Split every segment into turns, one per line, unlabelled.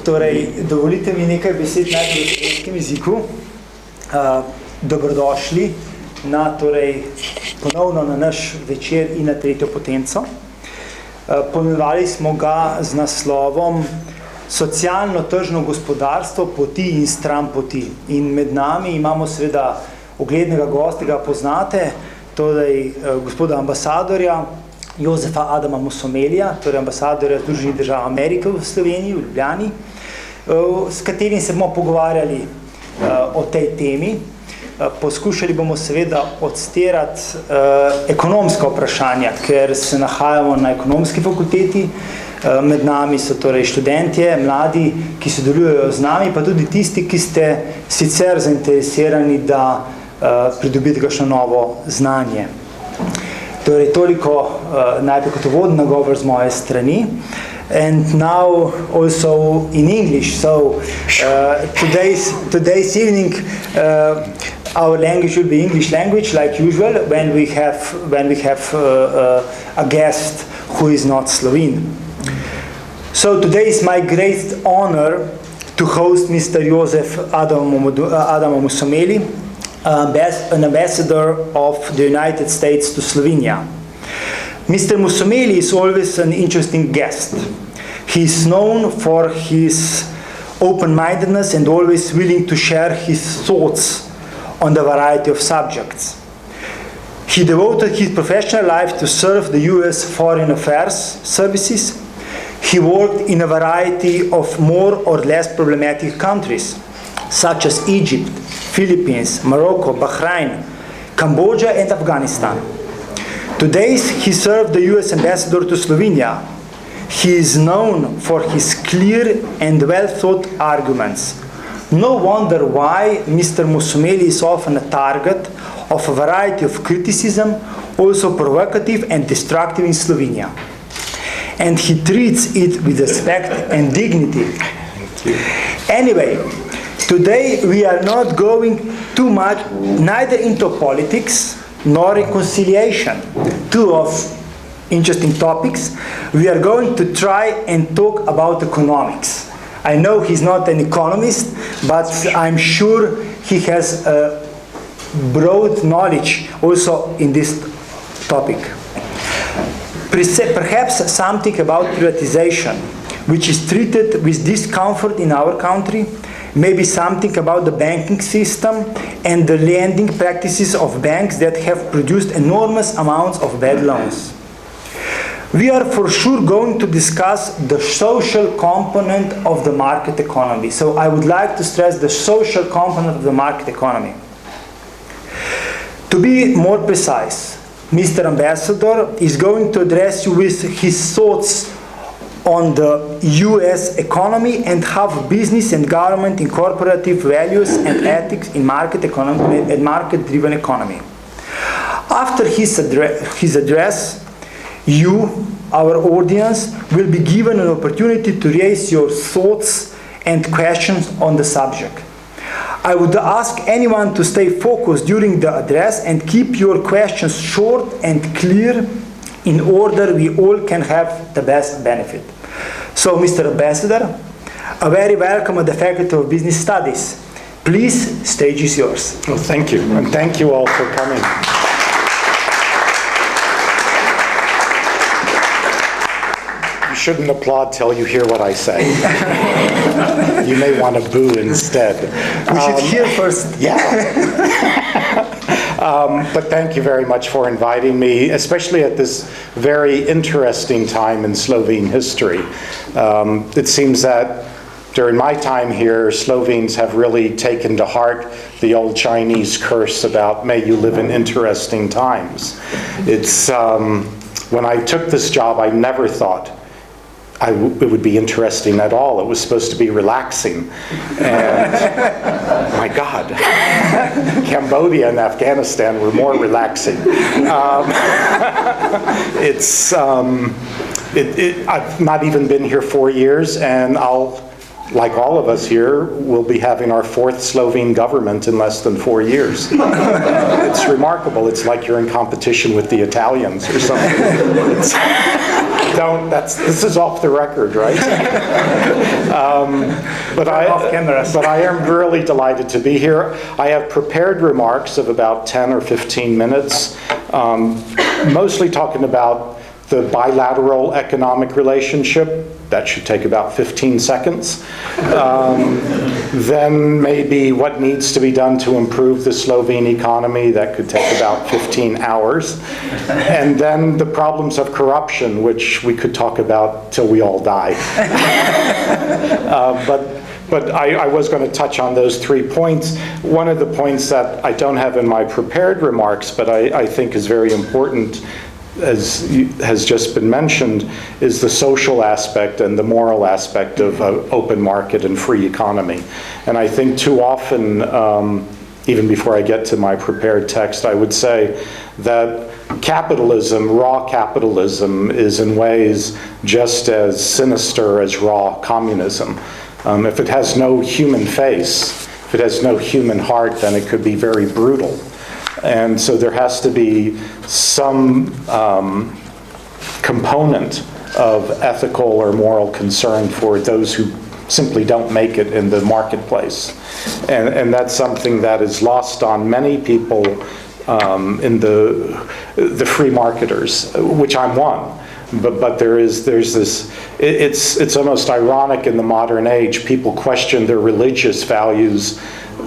Torej, dovolite mi nekaj besed najprej v slovenskem jeziku. Dobrodošli ponovno na naš večer in na tretjo potenco. Poimenovali smo ga z naslovom Socialno-tržno gospodarstvo, poti in stran poti. In med nami imamo seveda uglednega gosta, ga poznate, torej gospoda ambasadorja Josepha Adama Mussomelija, torej ambasadorja Združenih držav Amerike v Sloveniji, v Ljubljani, s katerim se bomo pogovarjali o tej temi. Poskušali bomo seveda odstirati ekonomska vprašanja, ker se nahajamo na ekonomski fakulteti. Med nami so torej študentje, mladi, ki sodelujejo z nami, pa tudi tisti, ki ste sicer zainteresirani, da pridobite kakšno novo znanje. Torej, toliko najprej kot uvodni nagovor z moje strani. And now also in English. So today's evening our language will be English language like usual when we have a guest who is not Slovene. So today is my great honor to host Mr. Josepha Adama Mussomelija, an ambassador of the United States to Slovenia. Mr. Mussomeli is always an interesting guest. He is known for his open-mindedness and always willing to share his thoughts on the variety of subjects. He devoted his professional life to serve the U.S. Foreign Affairs Services. He worked in a variety of more or less problematic countries, such as Egypt, Philippines, Morocco, Bahrain, Cambodia, and Afghanistan. Today, he served the U.S. ambassador to Slovenia. He is known for his clear and well-thought arguments. No wonder why Mr. Mussomeli is often a target of a variety of criticism, also provocative and destructive in Slovenia. And he treats it with respect and dignity. Anyway, today we are not going too much neither into politics nor reconciliation, two of interesting topics. We are going to try and talk about economics. I know he's not an economist, but I'm sure he has a broad knowledge also in this topic. Perhaps something about privatization, which is treated with discomfort in our country, maybe something about the banking system and the lending practices of banks that have produced enormous amounts of bad loans. We are for sure going to discuss the social component of the market economy. So I would like to stress the social component of the market economy. To be more precise, Mr. Ambassador is going to address you with his thoughts on the U.S. economy and how business and government incorporate values and ethics in market economy and market-driven economy. After his address, you, our audience, will be given an opportunity to raise your thoughts and questions on the subject. I would ask anyone to stay focused during the address and keep your questions short and clear in order we all can have the best benefit. So, Mr. Ambassador, a very welcome at the Faculty of Business Studies. Please, stage is yours.
Well, thank you, and thank you all for coming. You shouldn't applaud till you hear what I say. You may want to boo instead.
We should hear first.
Yeah. But thank you very much for inviting me, especially at this very interesting time in Slovene history. It seems that during my time here, Slovenes have really taken to heart the old Chinese curse about may you live in interesting times. It's when I took this job, I never thought it would be interesting at all. It was supposed to be relaxing. And my God, Cambodia and Afghanistan were more relaxing. I've not even been here 4 years, and like all of us here, we'll be having our fourth Slovene government in less than 4 years. It's remarkable. It's like you're in competition with the Italians or something. don't, this is off the record, right? But I am really delighted to be here. I have prepared remarks of about 10 or 15 minutes, mostly talking about the bilateral economic relationship. That should take about 15 seconds. Then maybe what needs to be done to improve the Slovene economy. That could take about 15 hours. And then the problems of corruption, which we could talk about till we all die. But I was going to touch on those 3 points. One of the points that I don't have in my prepared remarks, but I think is very important, as has just been mentioned, is the social aspect and the moral aspect of an open market and free economy. And I think too often, even before I get to my prepared text, I would say that capitalism, raw capitalism, is in ways just as sinister as raw communism. If it has no human face, if it has no human heart, then it could be very brutal. And so there has to be some component of ethical or moral concern for those who simply don't make it in the marketplace. And that's something that is lost on many people in the free marketers, which I'm one. But there's this, it's almost ironic in the modern age, people question their religious values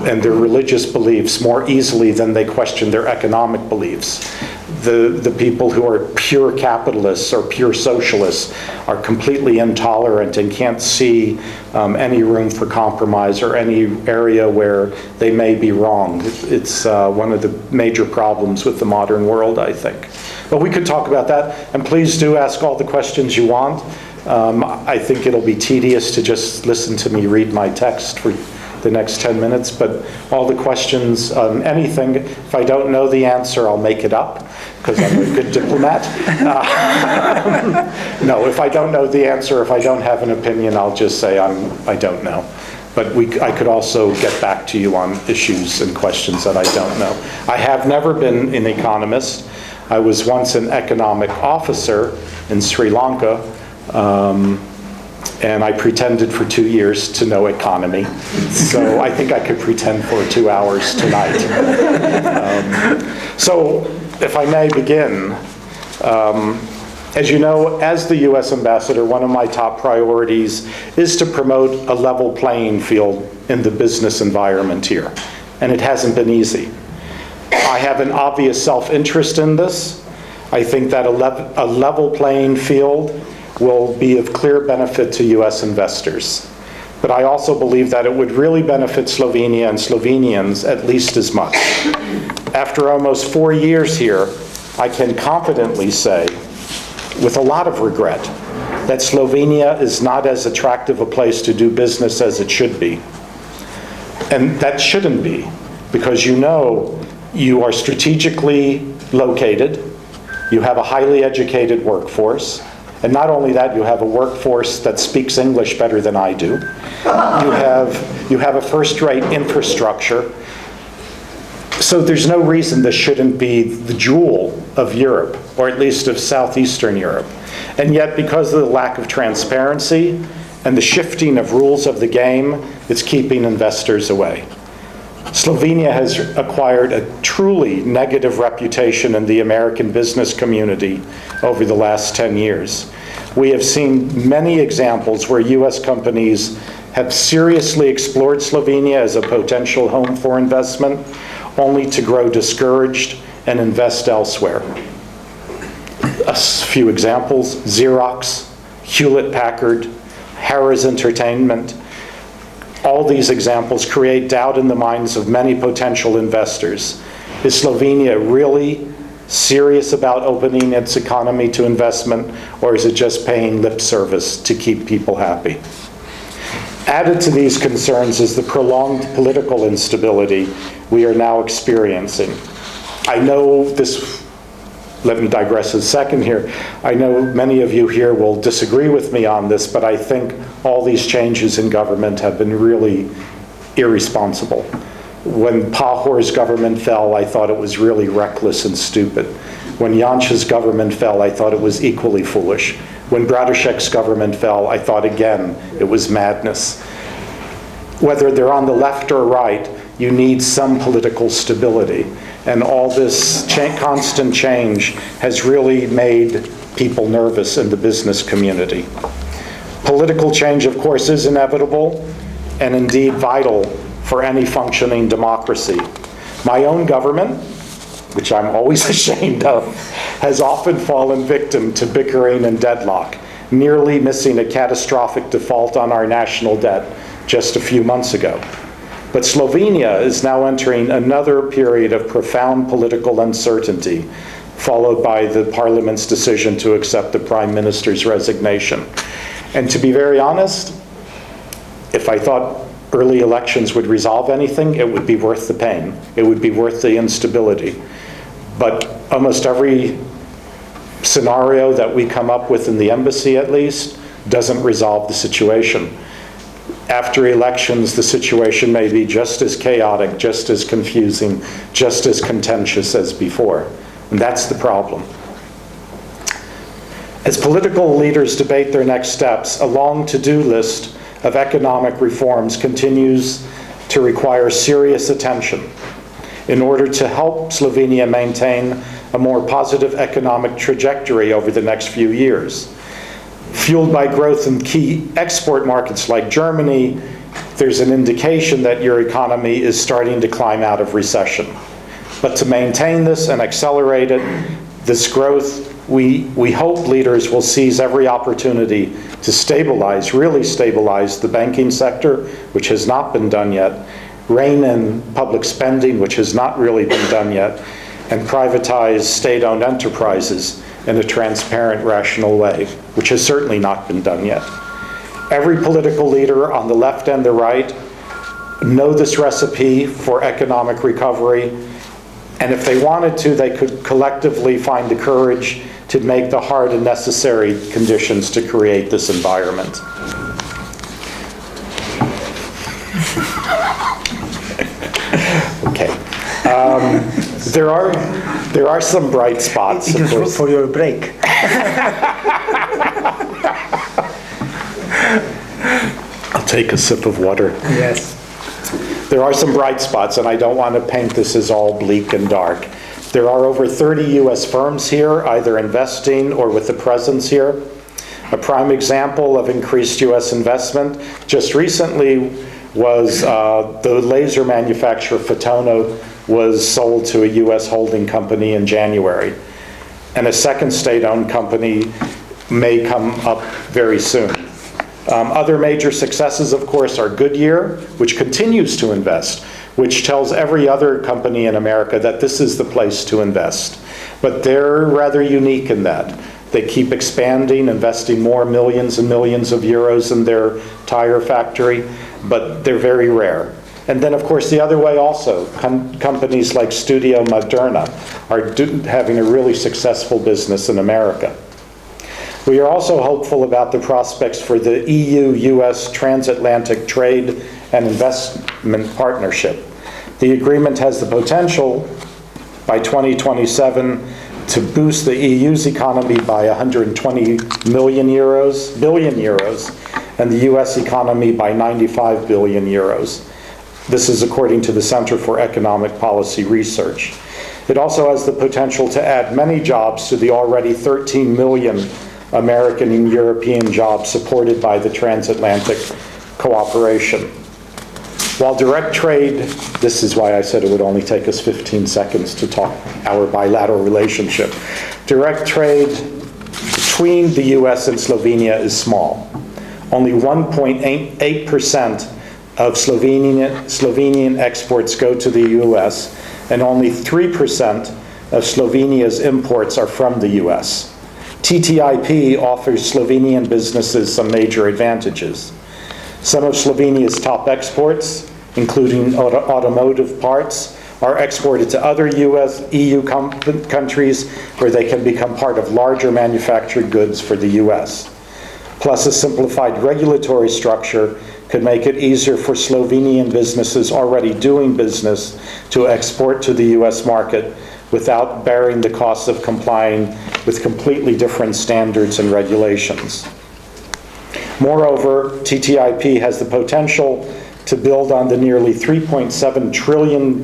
and their religious beliefs more easily than they question their economic beliefs. The people who are pure capitalists or pure socialists are completely intolerant and can't see any room for compromise or any area where they may be wrong. It's one of the major problems with the modern world, I think. But we could talk about that, and please do ask all the questions you want. I think it'll be tedious to just listen to me read my text for the next 10 minutes, but all the questions on anything, if I don't know the answer, I'll make it up, because I'm a good diplomat. No, if I don't know the answer, if I don't have an opinion, I'll just say I don't know. But I could also get back to you on issues and questions that I don't know. I have never been an economist. I was once an economic officer in Sri Lanka, and I pretended for 2 years to know economy. So I think I could pretend for 2 hours tonight. So if I may begin, as you know, as the US ambassador, one of my top priorities is to promote a level playing field in the business environment here. And it hasn't been easy. I have an obvious self-interest in this. I think that a level playing field will be of clear benefit to US investors. But I also believe that it would really benefit Slovenia and Slovenians at least as much. After almost 4 years here, I can confidently say, with a lot of regret, that Slovenia is not as attractive a place to do business as it should be. And that shouldn't be, because you know you are strategically located, you have a highly educated workforce, and not only that, you have a workforce that speaks English better than I do. You have a first-rate infrastructure. So there's no reason this shouldn't be the jewel of Europe, or at least of Southeastern Europe. And yet, because of the lack of transparency and the shifting of rules of the game, it's keeping investors away. Slovenia has acquired a truly negative reputation in the American business community over the last 10 years. We have seen many examples where US companies have seriously explored Slovenia as a potential home for investment, only to grow discouraged and invest elsewhere. A few examples: Xerox, Hewlett-Packard, Harrah's Entertainment. All these examples create doubt in the minds of many potential investors. Is Slovenia really serious about opening its economy to investment, or is it just paying lip service to keep people happy? Added to these concerns is the prolonged political instability we are now experiencing. I know this, let me digress a second here. I know many of you here will disagree with me on this, but I think all these changes in government have been really irresponsible. When Pahor's government fell, I thought it was really reckless and stupid. When Janša's government fell, I thought it was equally foolish. When Bradušek's government fell, I thought again it was madness. Whether they're on the left or right, you need some political stability. And all this constant change has really made people nervous in the business community. Political change, of course, is inevitable and indeed vital for any functioning democracy. My own government, which I'm always ashamed of, has often fallen victim to bickering and deadlock, nearly missing a catastrophic default on our national debt just a few months ago. But Slovenia is now entering another period of profound political uncertainty, followed by the parliament's decision to accept the prime minister's resignation. And to be very honest, if I thought early elections would resolve anything, it would be worth the pain. It would be worth the instability. But almost every scenario that we come up with in the embassy, at least, doesn't resolve the situation. After elections, the situation may be just as chaotic, just as confusing, just as contentious as before. And that's the problem. As political leaders debate their next steps, a long to-do list of economic reforms continues to require serious attention in order to help Slovenia maintain a more positive economic trajectory over the next few years. Fueled by growth in key export markets like Germany, there's an indication that your economy is starting to climb out of recession. But to maintain this and accelerate it, this growth, we hope leaders will seize every opportunity to stabilize, really stabilize the banking sector, which has not been done yet, rein in public spending, which has not really been done yet, and privatize state-owned enterprises in a transparent, rational way, which has certainly not been done yet. Every political leader on the left and the right know this recipe for economic recovery, and if they wanted to, they could collectively find the courage to make the hard and necessary conditions to create this environment. Okay. There are some bright spots.
It was for your break.
I'll take a sip of water.
Yes.
There are some bright spots, and I don't want to paint this as all bleak and dark. There are over 30 U.S. firms here, either investing or with a presence here. A prime example of increased U.S. investment just recently was the laser manufacturer Photona was sold to a U.S. holding company in January. And a second state-owned company may come up very soon. Other major successes, of course, are Goodyear, which continues to invest, which tells every other company in America that this is the place to invest. But they're rather unique in that. They keep expanding, investing more millions and millions of euros in their tire factory, but they're very rare. And then, of course, the other way also, companies like Studio Moderna are having a really successful business in America. We are also hopeful about the prospects for the EU-US transatlantic trade and investment partnership. The agreement has the potential by 2027 to boost the EU's economy by 120 billion euros, and the US economy by 95 billion euros. This is according to the Center for Economic Policy Research. It also has the potential to add many jobs to the already 13 million American and European jobs supported by the transatlantic cooperation. While direct trade, this is why I said it would only take us 15 seconds to talk our bilateral relationship. Direct trade between the US and Slovenia is small. Only 1.8% of Slovenian exports go to the US, and only 3% of Slovenia's imports are from the US. TTIP offers Slovenian businesses some major advantages. Some of Slovenia's top exports, including automotive parts, are exported to other EU countries where they can become part of larger manufactured goods for the US. Plus, a simplified regulatory structure could make it easier for Slovenian businesses already doing business to export to the US market without bearing the cost of complying with completely different standards and regulations. Moreover, TTIP has the potential to build on the nearly $3.7 trillion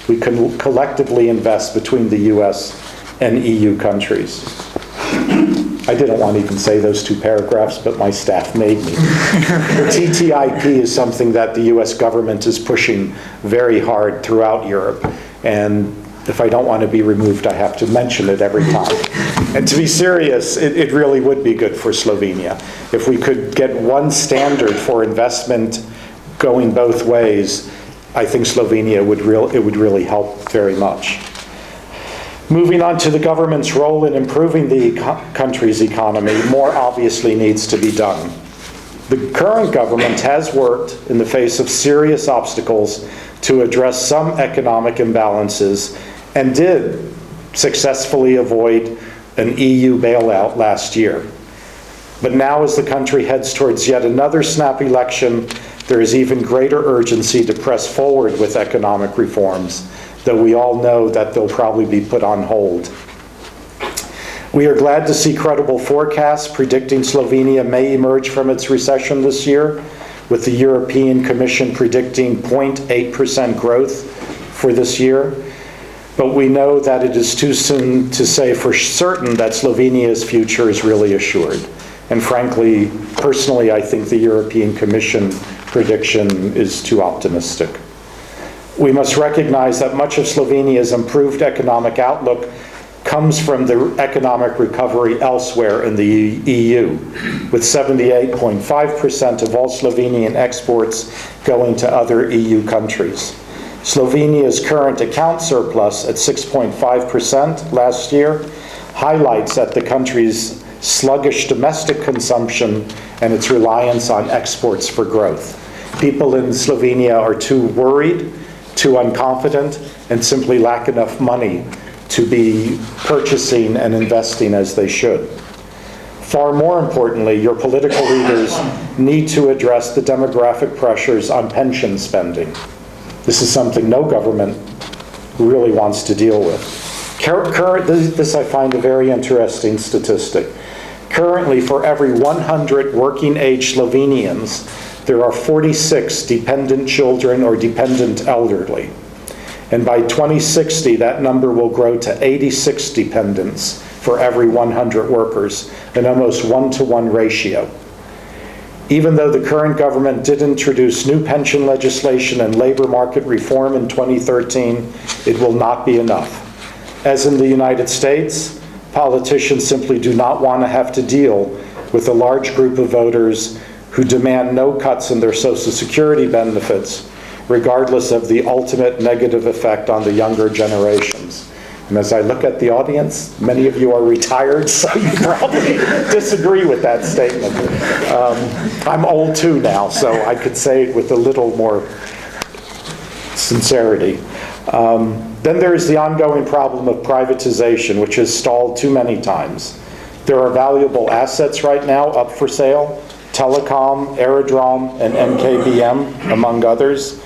we can collectively invest between the US and EU countries. I didn't want to even say those two paragraphs, but my staff made me. The TTIP is something that the US government is pushing very hard throughout Europe, and if I don't want to be removed, I have to mention it every time. And to be serious, it really would be good for Slovenia. If we could get one standard for investment going both ways, I think Slovenia would really help very much. Moving on to the government's role in improving the country's economy, more obviously needs to be done. The current government has worked in the face of serious obstacles to address some economic imbalances and did successfully avoid an EU bailout last year. But now, as the country heads towards yet another snap election, there is even greater urgency to press forward with economic reforms, though we all know that they'll probably be put on hold. We are glad to see credible forecasts predicting Slovenia may emerge from its recession this year, with the European Commission predicting 0.8% growth for this year. But we know that it is too soon to say for certain that Slovenia's future is really assured. And frankly, personally, I think the European Commission prediction is too optimistic. We must recognize that much of Slovenia's improved economic outlook comes from the economic recovery elsewhere in the EU, with 78.5% of all Slovenian exports going to other EU countries. Slovenia's current account surplus at 6.5% last year highlights that the country's sluggish domestic consumption and its reliance on exports for growth. People in Slovenia are too worried, too unconfident, and simply lack enough money to be purchasing and investing as they should. Far more importantly, your political leaders need to address the demographic pressures on pension spending. This is something no government really wants to deal with. This I find a very interesting statistic. Currently, for every 100 working-age Slovenians, there are 46 dependent children or dependent elderly. And by 2060, that number will grow to 86 dependents for every 100 workers, an almost 1-to-1 ratio. Even though the current government did introduce new pension legislation and labor market reform in 2013, it will not be enough. As in the United States, politicians simply do not want to have to deal with a large group of voters who demand no cuts in their Social Security benefits, regardless of the ultimate negative effect on the younger generations. And as I look at the audience, many of you are retired, so you probably disagree with that statement. I'm old too now, so I could say it with a little more sincerity. Then there is the ongoing problem of privatization, which has stalled too many times. There are valuable assets right now up for sale, telecom, aerodrome, and MKBM, among others,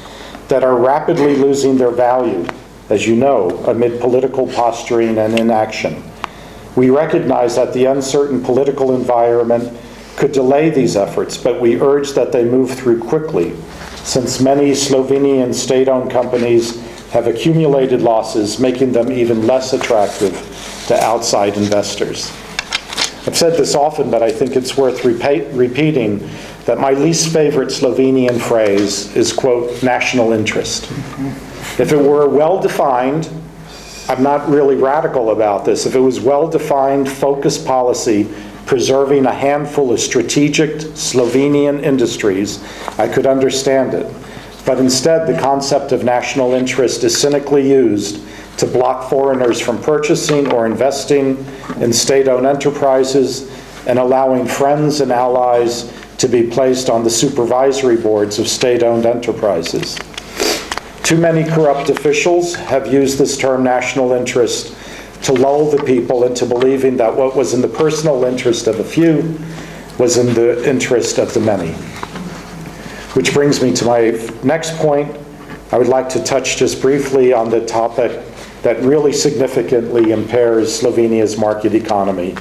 that are rapidly losing their value, as you know, amid political posturing and inaction. We recognize that the uncertain political environment could delay these efforts, but we urge that they move through quickly, since many Slovenian state-owned companies have accumulated losses, making them even less attractive to outside investors. I've said this often, but I think it's worth repeating that my least favorite Slovenian phrase is, quote, national interest. If it were well-defined, I'm not really radical about this, if it was well-defined, focused policy preserving a handful of strategic Slovenian industries, I could understand it. But instead, the concept of national interest is cynically used to block foreigners from purchasing or investing in state-owned enterprises and allowing friends and allies to be placed on the supervisory boards of state-owned enterprises. Too many corrupt officials have used this term national interest to lull the people into believing that what was in the personal interest of a few was in the interest of the many. Which brings me to my next point. I would like to touch just briefly on the topic that really significantly impairs Slovenia's market economy,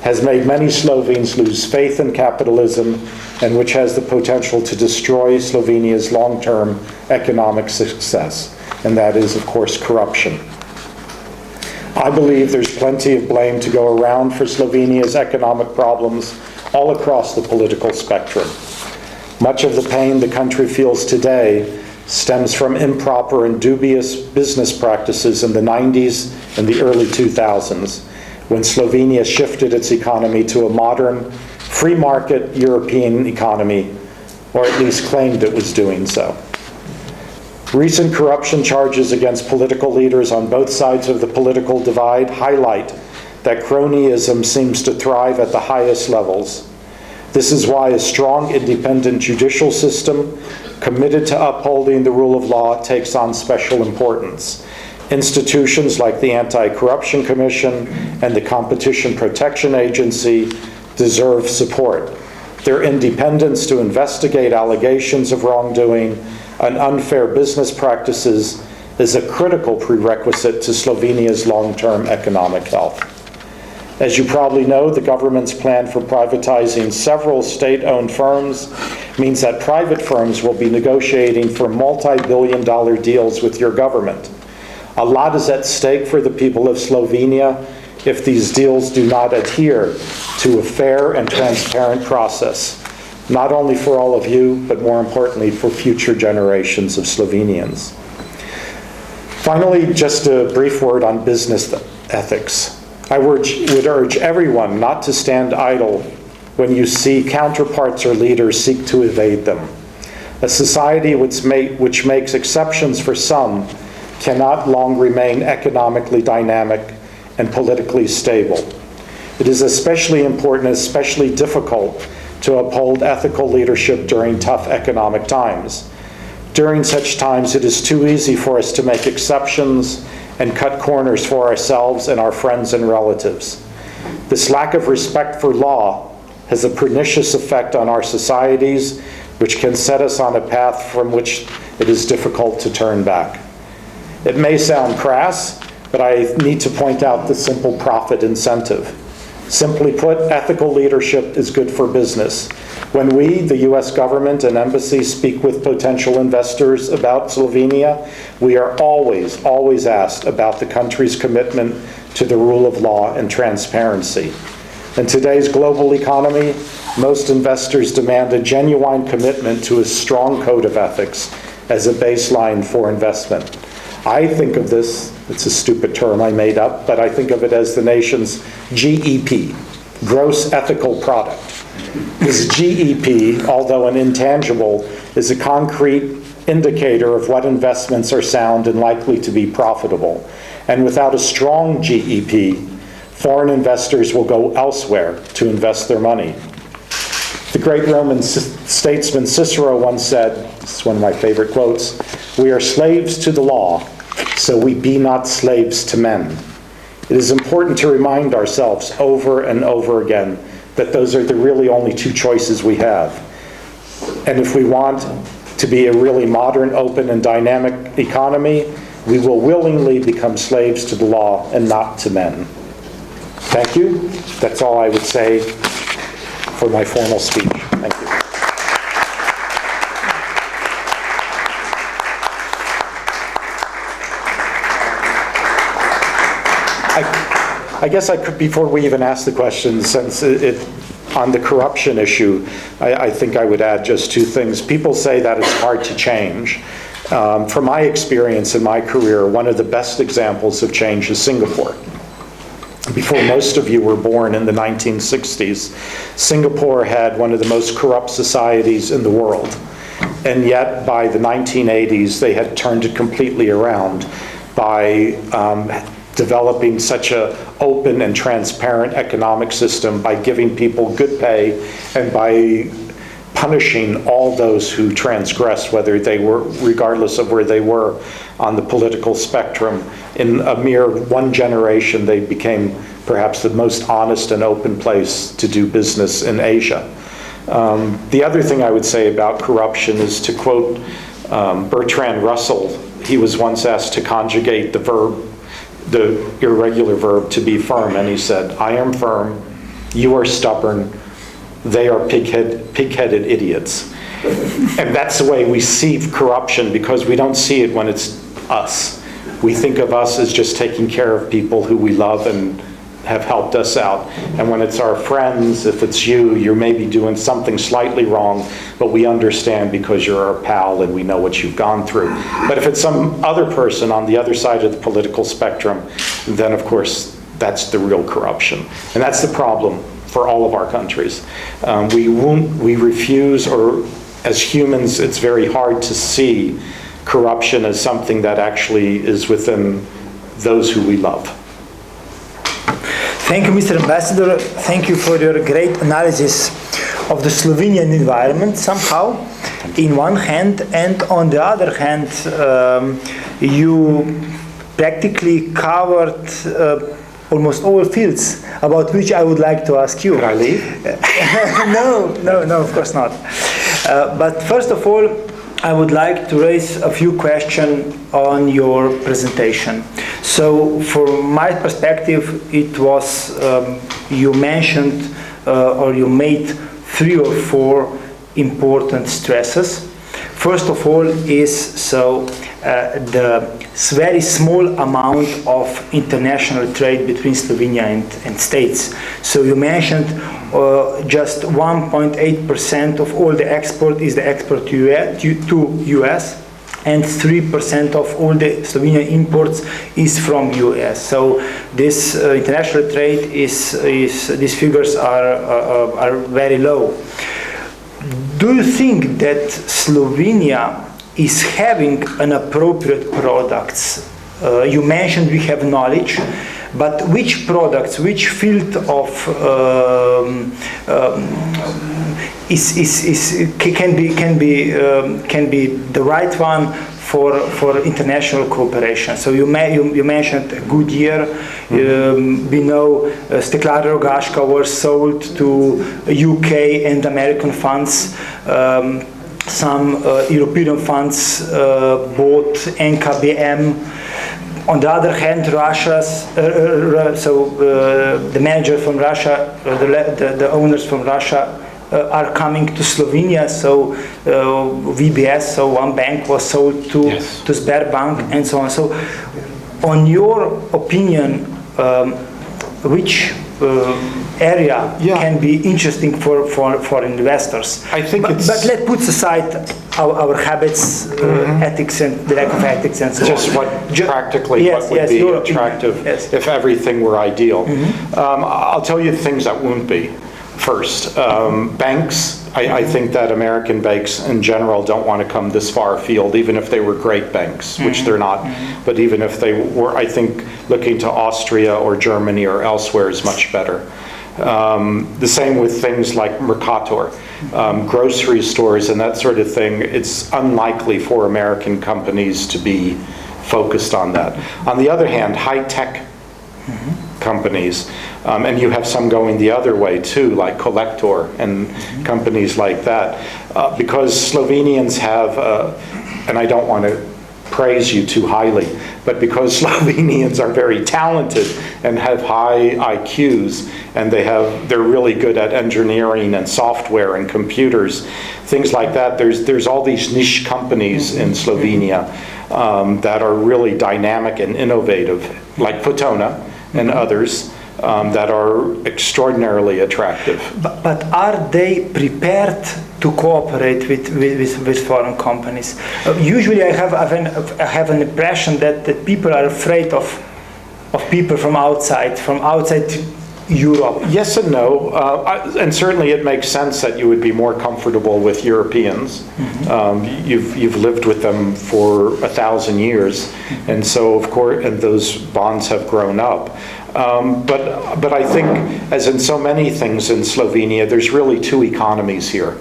has made many Slovenes lose faith in capitalism, and which has the potential to destroy Slovenia's long-term economic success, and that is, of course, corruption. I believe there's plenty of blame to go around for Slovenia's economic problems all across the political spectrum. Much of the pain the country feels today stems from improper and dubious business practices in the 90s and the early 2000s, when Slovenia shifted its economy to a modern, free market European economy, or at least claimed it was doing so. Recent corruption charges against political leaders on both sides of the political divide highlight that cronyism seems to thrive at the highest levels. This is why a strong, independent judicial system committed to upholding the rule of law takes on special importance. Institutions like the Anti-Corruption Commission and the Competition Protection Agency deserve support. Their independence to investigate allegations of wrongdoing and unfair business practices is a critical prerequisite to Slovenia's long-term economic health. As you probably know, the government's plan for privatizing several state-owned firms means that private firms will be negotiating for multi-billion-dollar deals with your government. A lot is at stake for the people of Slovenia if these deals do not adhere to a fair and transparent process, not only for all of you, but more importantly for future generations of Slovenians. Finally, just a brief word on business ethics. I would urge everyone not to stand idle when you see counterparts or leaders seek to evade them. A society which makes exceptions for some cannot long remain economically dynamic and politically stable. It is especially important, especially difficult, to uphold ethical leadership during tough economic times. During such times, it is too easy for us to make exceptions and cut corners for ourselves and our friends and relatives. This lack of respect for law has a pernicious effect on our societies, which can set us on a path from which it is difficult to turn back. It may sound crass, but I need to point out the simple profit incentive. Simply put, ethical leadership is good for business. When we, the US government and embassy, speak with potential investors about Slovenia, we are always asked about the country's commitment to the rule of law and transparency. In today's global economy, most investors demand a genuine commitment to a strong code of ethics as a baseline for investment. I think of this, it's a stupid term I made up, but I think of it as the nation's GEP, gross ethical product. This GEP, although an intangible, is a concrete indicator of what investments are sound and likely to be profitable. And without a strong GEP, foreign investors will go elsewhere to invest their money. The great Roman statesman Cicero once said, this is one of my favorite quotes, "We are slaves to the law, so we be not slaves to men." It is important to remind ourselves over and over again that those are the really only two choices we have. And if we want to be a really modern, open, and dynamic economy, we will willingly become slaves to the law and not to men. Thank you. That's all I would say for my formal speech. Thank you. I guess I could, before we even ask the question, since on the corruption issue, I think I would add just two things. People say that it's hard to change. From my experience in my career, one of the best examples of change is Singapore. Before most of you were born in the 1960s, Singapore had one of the most corrupt societies in the world. And yet, by the 1980s, they had turned it completely around by developing such an open and transparent economic system, by giving people good pay, and by punishing all those who transgressed, whether they were, regardless of where they were on the political spectrum. In a mere one generation, they became perhaps the most honest and open place to do business in Asia. The other thing I would say about corruption is to quote Bertrand Russell. He was once asked to conjugate the verb the irregular verb to be firm, and he said, I am firm, you are stubborn, they are pig-headed idiots. And that's the way we see corruption, because we don't see it when it's us. We think of us as just taking care of people who we love and have helped us out. And when it's our friends, if it's you, you're maybe doing something slightly wrong, but we understand because you're our pal and we know what you've gone through. But if it's some other person on the other side of the political spectrum, then of course that's the real corruption. And that's the problem for all of our countries. We refuse, or as humans, it's very hard to see corruption as something that actually is within those who we love.
Thank you, Mr. Ambassador. Thank you for your great analysis of the Slovenian environment somehow, in one hand, and on the other hand, you practically covered almost all fields about which I would like to ask you.
Could I leave?
No, of course not. But first of all, I would like to raise a few questions on your presentation. So, from my perspective, it was, you mentioned or you made 3 or 4 important stresses. First of all is the very small amount of international trade between Slovenia and States. So you mentioned just 1.8% of all the export is the export to US, and 3% of all the Slovenian imports is from US. So this international trade these figures are very low. Do you think that Slovenia is having an appropriate products? You mentioned we have knowledge, but which products, which field of can be the right one for international cooperation? So you mentioned Goodyear. We know Steklarna Rogaška was sold to UK and American funds. Some European funds bought NKBM. On the other hand, the manager from Russia, the owners from Russia are coming to Slovenia. So VBS, so one bank was sold to Sberbank, and so on. So, on your opinion, which area can be interesting for investors?
I think
but let's put aside our habits, ethics, and the lack of ethics, and so
just
on.
What would be attractive if everything were ideal. I'll tell you things that won't be. First, banks. I think that American banks in general don't want to come this far afield, even if they were great banks, which they're not. But even if they were, I think looking to Austria or Germany or elsewhere is much better. The same with things like Mercator, grocery stores and that sort of thing. It's unlikely for American companies to be focused on that. On the other hand, high-tech companies, and you have some going the other way too, like Collector and companies like that, because Slovenians have, and I don't want to praise you too highly, but because Slovenians are very talented and have high IQs, and they're really good at engineering and software and computers, things like that. There's all these niche companies in Slovenia that are really dynamic and innovative, like Fotona and others, that are extraordinarily attractive.
But are they prepared to cooperate with foreign companies? Usually I have an impression that people are afraid of people from outside Europe.
Yes and no, and certainly it makes sense that you would be more comfortable with Europeans. You've lived with them for 1,000 years, and so of course, and those bonds have grown up. But I think, as in so many things in Slovenia, there's really 2 economies here.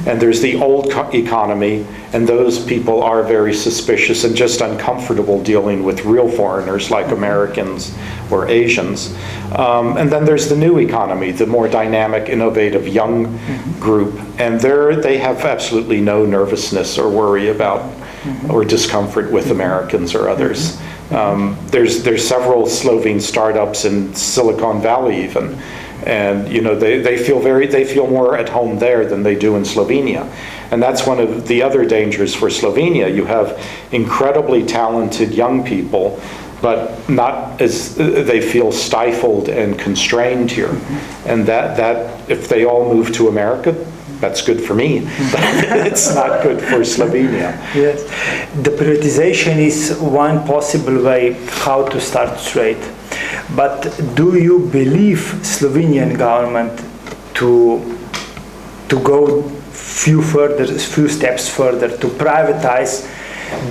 And there's the old economy, and those people are very suspicious and just uncomfortable dealing with real foreigners like Americans or Asians. And then there's the new economy, the more dynamic, innovative, young group. And they have absolutely no nervousness or worry about or discomfort with Americans or others. There's several Slovene startups in Silicon Valley even, and they feel more at home there than they do in Slovenia. And that's one of the other dangers for Slovenia. You have incredibly talented young people, but not as they feel stifled and constrained here. And that if they all move to America, that's good for me, but it's not good for Slovenia.
Yes, the privatization is one possible way how to start trade. But do you believe Slovenian government to go few steps further to privatize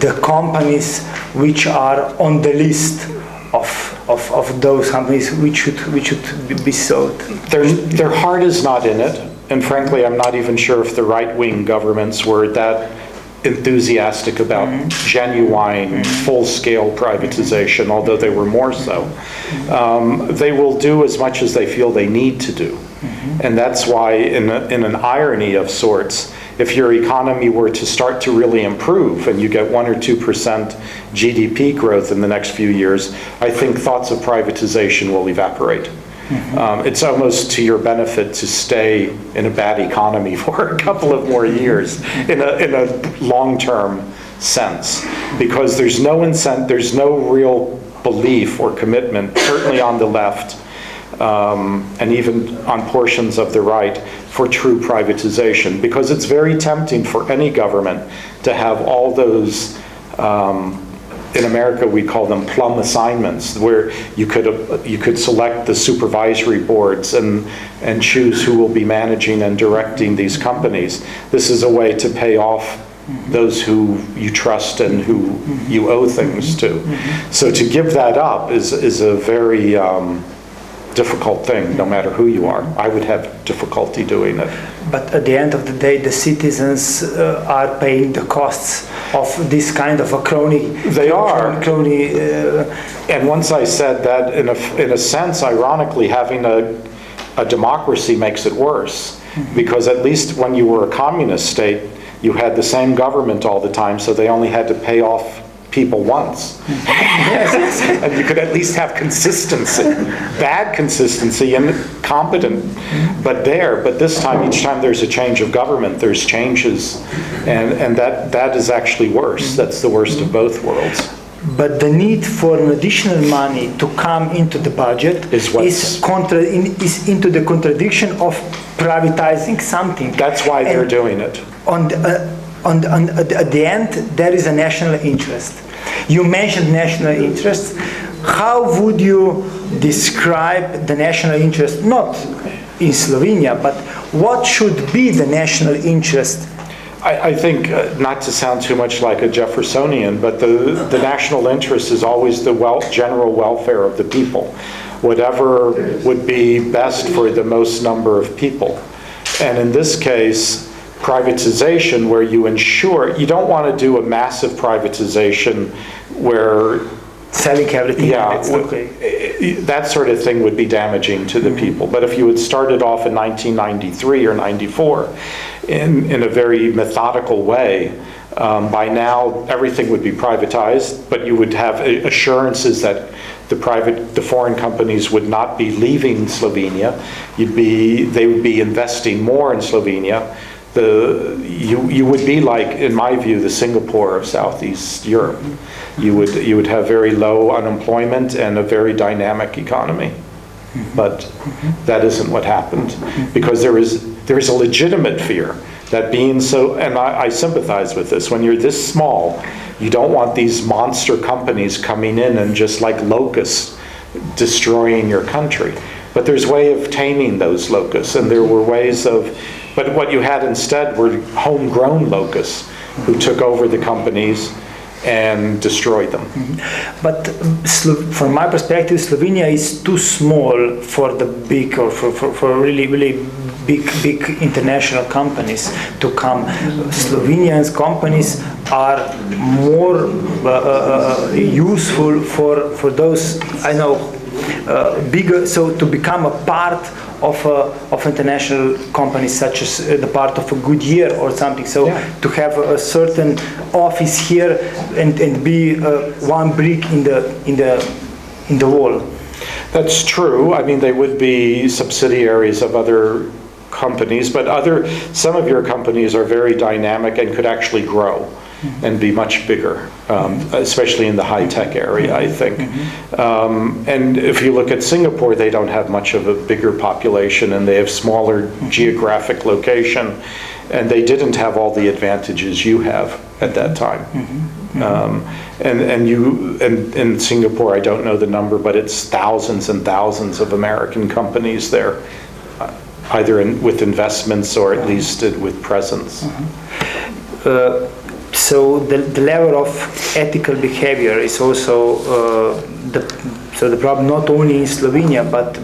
the companies which are on the list of those companies which should be sold?
Their heart is not in it. And frankly, I'm not even sure if the right-wing governments were that enthusiastic about genuine, full-scale privatization, although they were more so. They will do as much as they feel they need to do. And that's why, in an irony of sorts, if your economy were to start to really improve and you get 1 or 2% GDP growth in the next few years, I think thoughts of privatization will evaporate. It's almost to your benefit to stay in a bad economy for a couple of more years in a long-term sense, because there's no real belief or commitment, certainly on the left, and even on portions of the right, for true privatization, because it's very tempting for any government to have all those in America, we call them plum assignments, where you could select the supervisory boards and choose who will be managing and directing these companies. This is a way to pay off those who you trust and who you owe things to. So to give that up is a very difficult thing, no matter who you are. I would have difficulty doing it.
But at the end of the day, the citizens are paying the costs of this kind of a crony.
They are. And once I said that, in a sense, ironically, having a democracy makes it worse. Because at least when you were a communist state, you had the same government all the time, so they only had to pay off people once. And you could at least have consistency, bad consistency and competent, but this time, each time there's a change of government, there's changes, and that is actually worse. That's the worst of both worlds.
But the need for additional money to come into the budget is into the contradiction of privatizing something.
That's why they're doing it.
At the end, there is a national interest. You mentioned national interest. How would you describe the national interest, not in Slovenia, but what should be the national interest?
I think, not to sound too much like a Jeffersonian, but the national interest is always the general welfare of the people. Whatever would be best for the most number of people. And in this case, privatization, where you don't want to do a massive privatization where
selling everything,
that sort of thing would be damaging to the people. But if you had started off in 1993 or 94 in a very methodical way, by now everything would be privatized, but you would have assurances that the foreign companies would not be leaving Slovenia. They would be investing more in Slovenia. You would be like, in my view, the Singapore of Southeast Europe. You would have very low unemployment and a very dynamic economy. But that isn't what happened, because there is a legitimate fear that being so, and I sympathize with this, when you're this small, you don't want these monster companies coming in and just like locusts destroying your country. But there's a way of taming those locusts, and there were ways of, but what you had instead were homegrown locusts who took over the companies and destroyed them.
But from my perspective, Slovenia is too small for the big, or for really big international companies to come. Slovenian companies are more useful for those, bigger, so to become a part of international companies, such as the part of a Goodyear or something. So to have a certain office here and be one brick in the wall.
That's true. I mean, they would be subsidiaries of other companies, but some of your companies are very dynamic and could actually grow and be much bigger, especially in the high-tech area, I think. And if you look at Singapore, they don't have much of a bigger population, and they have smaller geographic location, and they didn't have all the advantages you have at that time. And in Singapore, I don't know the number, but it's thousands and thousands of American companies there, either with investments or at least with presence.
So the level of ethical behavior is also the problem not only in Slovenia but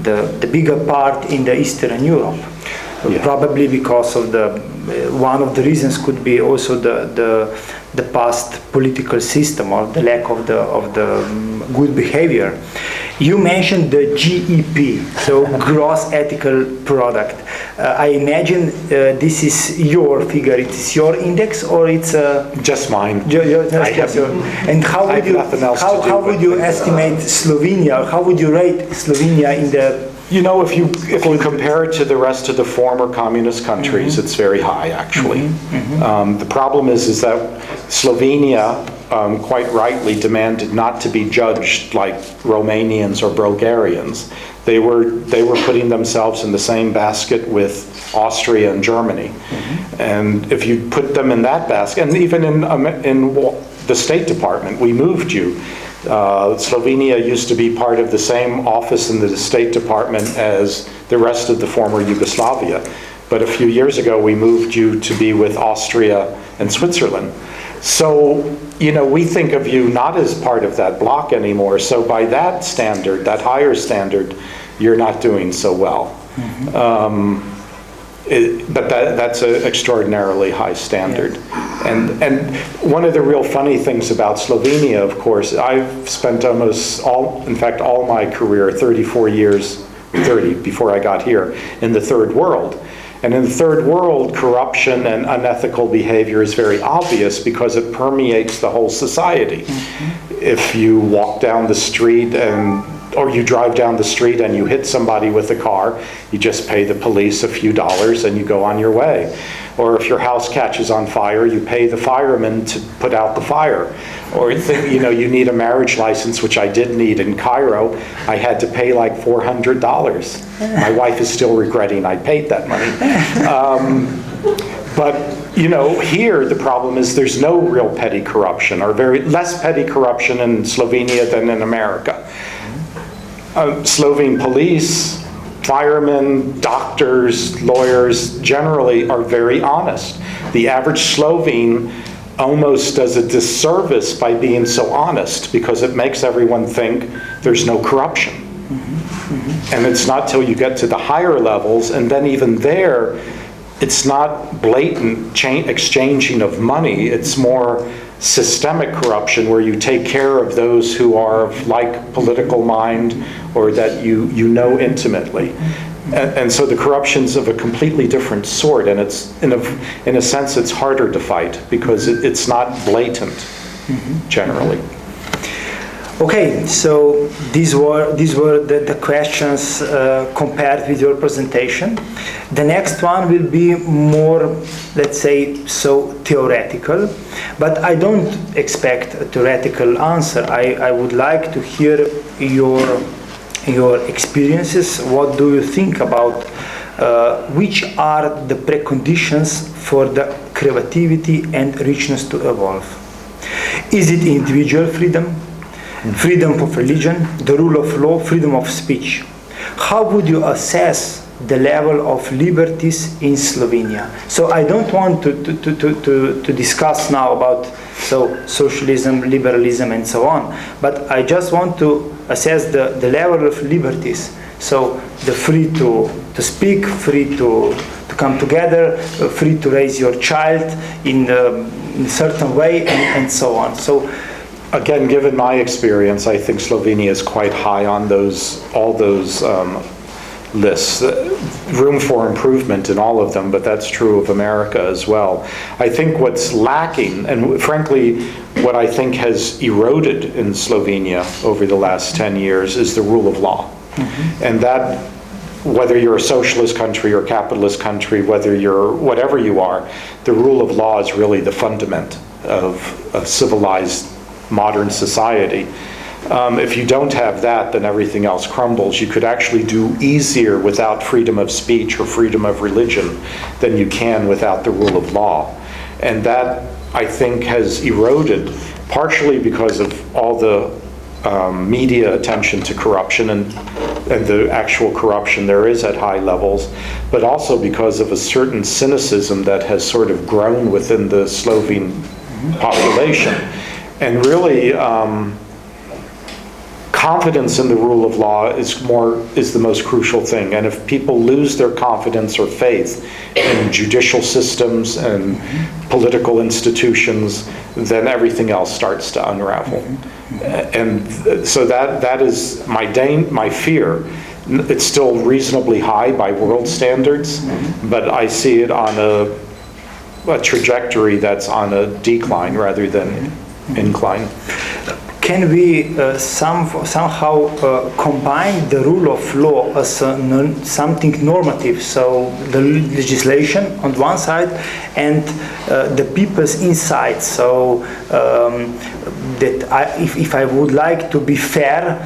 the bigger part in the Eastern Europe. Yeah. Probably because of one of the reasons could be also the past political system or the lack of the good behavior. You mentioned the GEP, so gross ethical product. I imagine this is your figure. It is your index, or it's
just mine.
And how would you estimate Slovenia? Or how would you rate Slovenia in the?
You know, if you compare it to the rest of the former communist countries, it's very high, actually. The problem is that Slovenia, quite rightly, demanded not to be judged like Romanians or Bulgarians. They were putting themselves in the same basket with Austria and Germany. And if you put them in that basket, and even in the State Department, we moved you. Slovenia used to be part of the same office in the State Department as the rest of the former Yugoslavia. But a few years ago, we moved you to be with Austria and Switzerland. So, you know, we think of you not as part of that block anymore. So by that standard, that higher standard, you're not doing so well. But that's an extraordinarily high standard. Yeah. And one of the real funny things about Slovenia, of course, I've spent almost all my career, 34 years, 30 before I got here, in the third world. And in the third world, corruption and unethical behavior is very obvious because it permeates the whole society. If you walk down the street or you drive down the street and you hit somebody with a car, you just pay the police a few dollars and you go on your way. Or if your house catches on fire, you pay the firemen to put out the fire. Or you need a marriage license, which I did need in Cairo. I had to pay like $400. My wife is still regretting I paid that money. But here the problem is there's no real petty corruption, or very less petty corruption in Slovenia than in America. Slovene police, firemen, doctors, lawyers generally are very honest. The average Slovene almost does a disservice by being so honest because it makes everyone think there's no corruption. And it's not till you get to the higher levels, and then even there, it's not blatant exchanging of money, it's more systemic corruption where you take care of those who are of like political mind or that you know intimately. And so the corruption's of a completely different sort, and it's in a sense it's harder to fight because it's not blatant generally.
Okay, so these were the questions compared with your presentation. The next one will be more, let's say, so theoretical, but I don't expect a theoretical answer. I would like to hear your experiences. What do you think about which are the preconditions for the creativity and richness to evolve? Is it individual freedom? Freedom of religion, the rule of law, freedom of speech? How would you assess the level of liberties in Slovenia? So I don't want to discuss now about socialism, liberalism, and so on, but I just want to assess the level of liberties. So the free to speak, free to come together, free to raise your child in a certain way, and so on. So.
Again, given my experience, I think Slovenia is quite high on all those lists. Room for improvement in all of them, but that's true of America as well. I think what's lacking, and frankly, what I think has eroded in Slovenia over the last 10 years is the rule of law. And that, whether you're a socialist country or capitalist country, whether you're whatever you are, the rule of law is really the fundament of a civilized modern society. If you don't have that, then everything else crumbles. You could actually do easier without freedom of speech or freedom of religion than you can without the rule of law. And that, I think, has eroded, partially because of all the media attention to corruption and the actual corruption there is at high levels, but also because of a certain cynicism that has sort of grown within the Slovene population. And really, confidence in the rule of law is the most crucial thing. And if people lose their confidence or faith in judicial systems and political institutions, then everything else starts to unravel. And so that is my fear. It's still reasonably high by world standards, but I see it on a trajectory that's on a decline rather than incline.
Can we somehow combine the rule of law as something normative, so the legislation on one side and the people's insight, so that if I would like to be fair,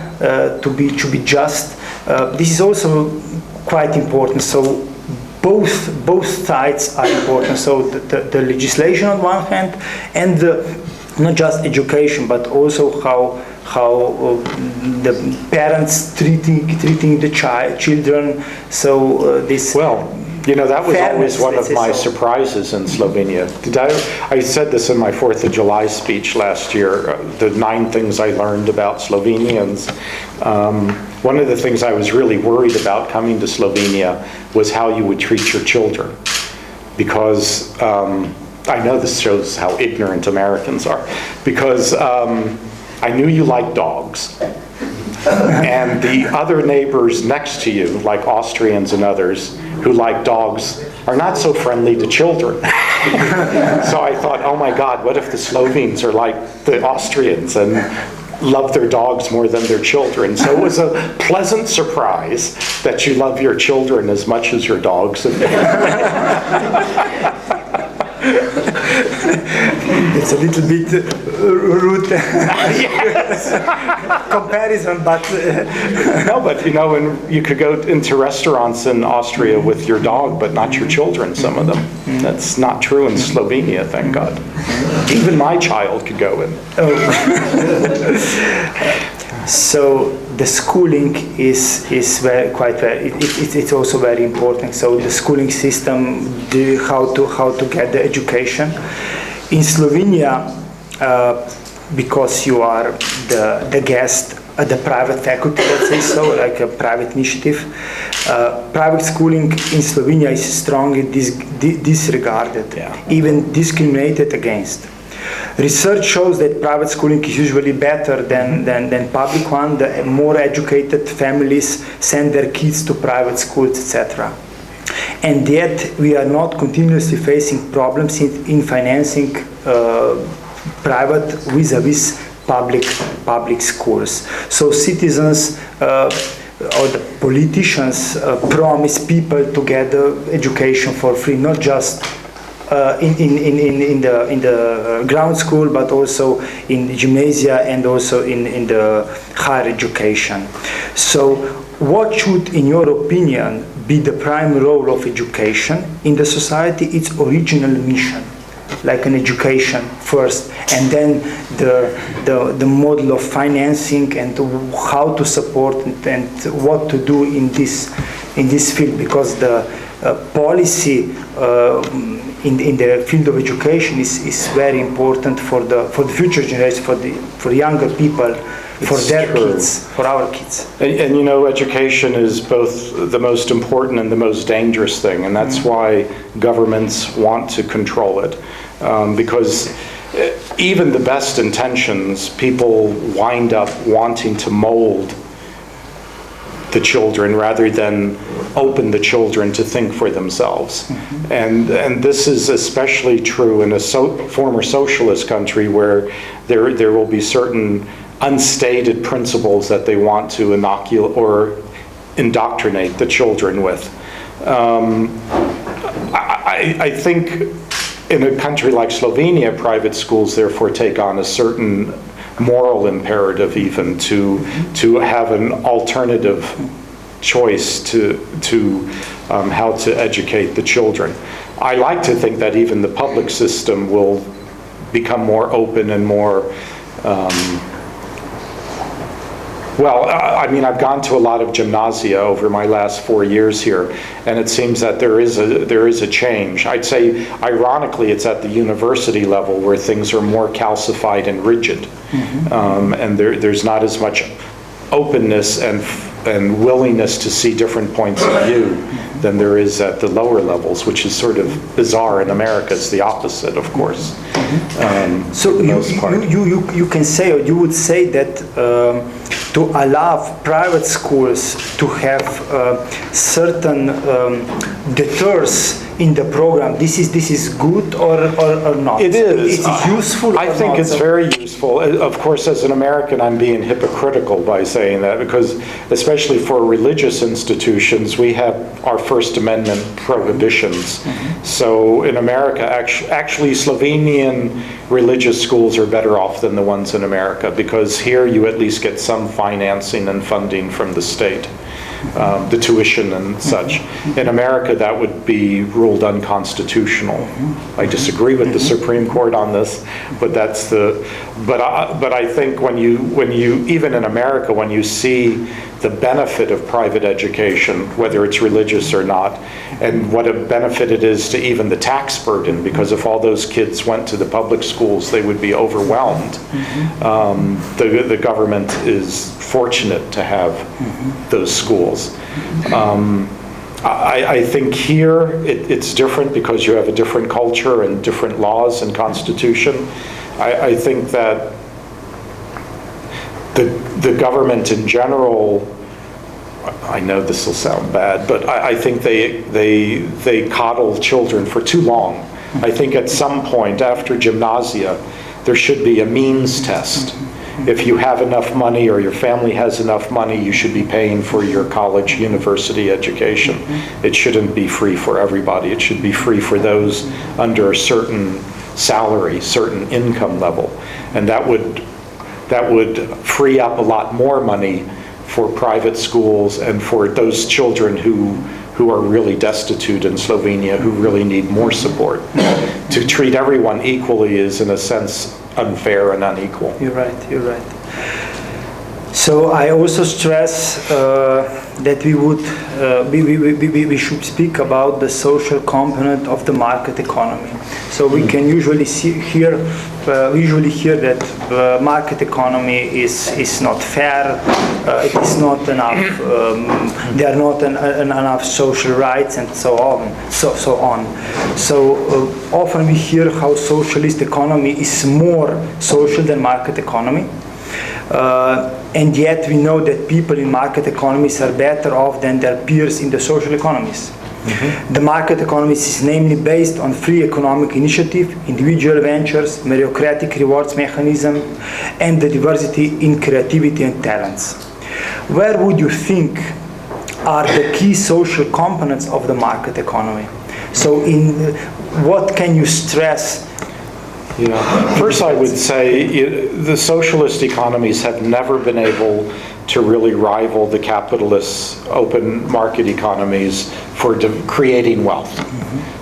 to be just, this is also quite important. So both sides are important. So the legislation on one hand, and not just education, but also how the parents treating the children. So this.
Well, you know, that was always one of my surprises in Slovenia. I said this in my 4th of July speech last year, the 9 things I learned about Slovenians. One of the things I was really worried about coming to Slovenia was how you would treat your children. Because I know this shows how ignorant Americans are, because I knew you liked dogs. And the other neighbors next to you, like Austrians and others, who like dogs, are not so friendly to children. So I thought, oh my God, what if the Slovenes are like the Austrians and love their dogs more than their children? So it was a pleasant surprise that you love your children as much as your dogs.
It's a little bit rude comparison, but
no, but you know, and you could go into restaurants in Austria with your dog, but not your children. Some of them. That's not true in Slovenia, thank God. Even my child could go in.
So the schooling is it's also very important. So the schooling system, how to get the education in Slovenia, because you are the guest at the private faculty, let's say so, like a private initiative. Private schooling in Slovenia is strongly disregarded, even discriminated against. Research shows that private schooling is usually better than public one. The more educated families send their kids to private schools, etc. And yet we are not continuously facing problems in financing private vis-a-vis public schools. So citizens or the politicians promise people to get education for free, not just in the ground school, but also in the gymnasia and also in the higher education. So what should, in your opinion, be the prime role of education in the society? Its original mission, like an education first, and then the model of financing and how to support and what to do in this field, because the policy in the field of education is very important for the future generation, for younger people, for their kids, for our kids.
And you know, education is both the most important and the most dangerous thing, and that's why governments want to control it, because even the best intentions, people wind up wanting to mold the children rather than open the children to think for themselves. And this is especially true in a former socialist country where there will be certain unstated principles that they want to inoculate or indoctrinate the children with. I think in a country like Slovenia, private schools therefore take on a certain moral imperative even to have an alternative choice to how to educate the children. I like to think that even the public system will become more open and more I mean, I've gone to a lot of gymnasia over my last 4 years here, and it seems that there is a change. I'd say, ironically, it's at the university level where things are more calcified and rigid, and there's not as much openness and willingness to see different points of view than there is at the lower levels, which is sort of bizarre. In America, it's the opposite, of course.
So you can say, or you would say that to allow private schools to have certain deters in the program, this is good or not?
It is.
It's useful.
I think it's very useful. Of course, as an American, I'm being hypocritical by saying that, because especially for religious institutions, we have our First Amendment prohibitions. So in America, actually Slovenian religious schools are better off than the ones in America, because here you at least get some financing and funding from the state. The tuition and such. In America, that would be ruled unconstitutional. I disagree with the Supreme Court on this, but that's the. But I think when you even in America, when you see the benefit of private education, whether it's religious or not, and what a benefit it is to even the tax burden, because if all those kids went to the public schools, they would be overwhelmed. The government is fortunate to have those schools. I think here it's different because you have a different culture and different laws and constitution. I think that the government in general, I know this will sound bad, but I think they coddle children for too long. I think at some point after gymnasia, there should be a means test. If you have enough money or your family has enough money, you should be paying for your college, university education. It shouldn't be free for everybody. It should be free for those under a certain salary, certain income level. And that would free up a lot more money for private schools and for those children who are really destitute in Slovenia, who really need more support. To treat everyone equally is, in a sense, unfair and unequal.
You're right. So I also stress that we should speak about the social component of the market economy. So we can usually hear that the market economy is not fair. It is not enough. There are not enough social rights and so on. So often we hear how socialist economy is more social than market economy. And yet we know that people in market economies are better off than their peers in the social economies. The market economy is namely based on free economic initiative, individual ventures, meritocratic rewards mechanism, and the diversity in creativity and talents. Where would you think are the key social components of the market economy? So what can you stress?
First, I would say the socialist economies have never been able to really rival the capitalist open market economies for creating wealth.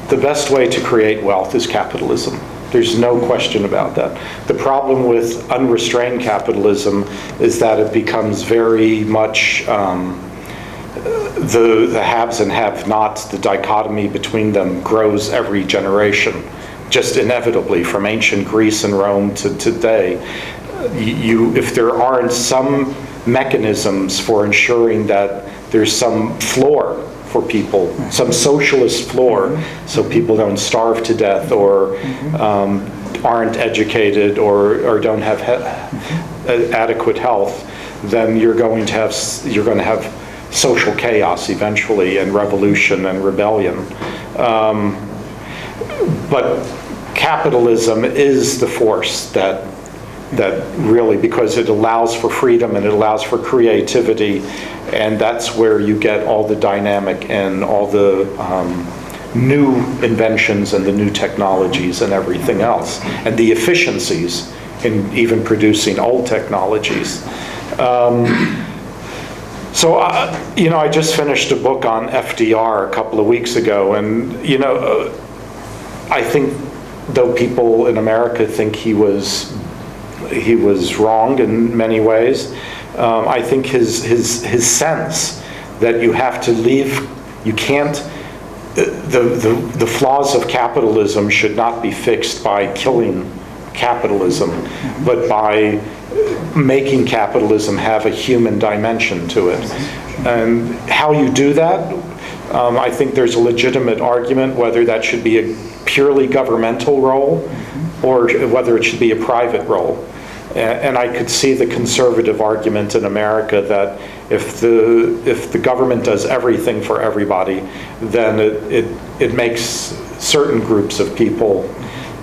The best way to create wealth is capitalism. There's no question about that. The problem with unrestrained capitalism is that it becomes very much the haves and have-nots, the dichotomy between them grows every generation. Just inevitably, from ancient Greece and Rome to today, if there aren't some mechanisms for ensuring that there's some floor for people, some socialist floor, so people don't starve to death or aren't educated or don't have adequate health, then you're going to have social chaos eventually, and revolution and rebellion. But capitalism is the force that really, because it allows for freedom and it allows for creativity, and that's where you get all the dynamic and all the new inventions and the new technologies and everything else, and the efficiencies in even producing old technologies. So, I just finished a book on FDR a couple of weeks ago, and, I think though people in America think he was wrong in many ways, I think his sense that you have to leave, you can't, the flaws of capitalism should not be fixed by killing capitalism, but by making capitalism have a human dimension to it. And how you do that, I think there's a legitimate argument whether that should be a purely governmental role or whether it should be a private role. And I could see the conservative argument in America that if the government does everything for everybody, then it makes certain groups of people,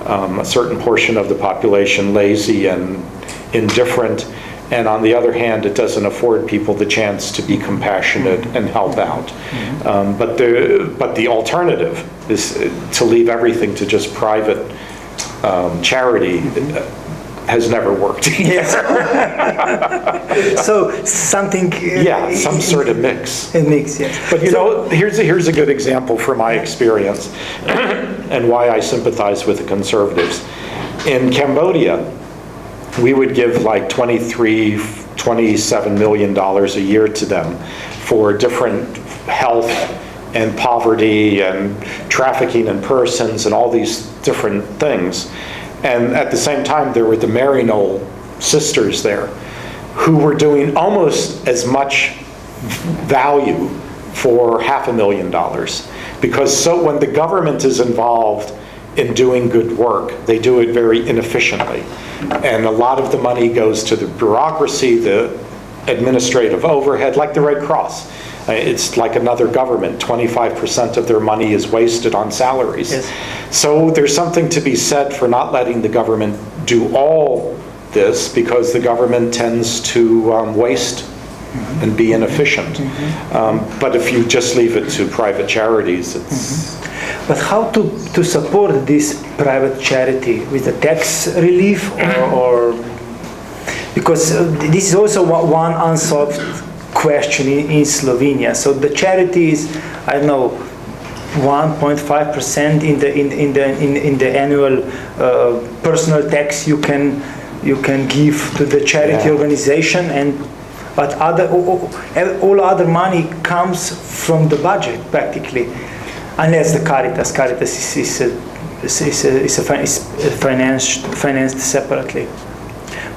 a certain portion of the population, lazy and indifferent, and on the other hand, it doesn't afford people the chance to be compassionate and help out. But the alternative is to leave everything to just private charity. Has never worked.
Yes. So something.
Some sort of mix.
A mix, yes.
But here's a good example from my experience, and why I sympathize with the conservatives. In Cambodia, we would give like $27 million a year to them for different health and poverty and trafficking in persons and all these different things. And at the same time, there were the Maryknoll sisters there who were doing almost as much value for $500,000. Because when the government is involved in doing good work, they do it very inefficiently. And a lot of the money goes to the bureaucracy, the administrative overhead, like the Red Cross. It's like another government. 25% of their money is wasted on salaries. Yes. So there's something to be said for not letting the government do all this, because the government tends to waste and be inefficient. But if you just leave it to private charities, it's...
But how to support this private charity? With a tax relief or because this is also one unsolved question in Slovenia. So the charity is, I don't know, 1.5% in the annual personal tax you can give to the charity organization, but all other money comes from the budget practically, unless the Caritas. Caritas is financed separately.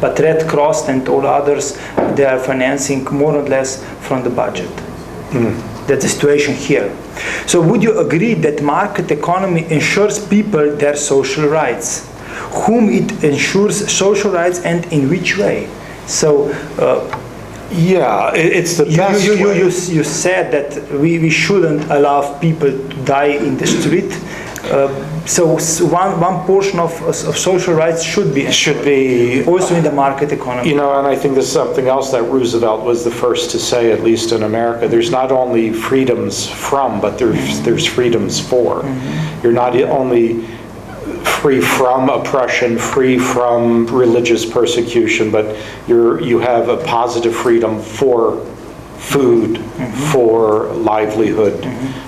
But Red Cross and all others, they are financing more or less from the budget. That's the situation here. So would you agree that market economy ensures people their social rights? Whom it ensures social rights, and in which way? So
it's the best way.
You said that we shouldn't allow people to die in the street. So one portion of social rights should be also in the market economy.
And I think this is something else that Roosevelt was the first to say, at least in America. There's not only freedoms from, but there's freedoms for. You're not only free from oppression, free from religious persecution, but you have a positive freedom for food, for livelihood.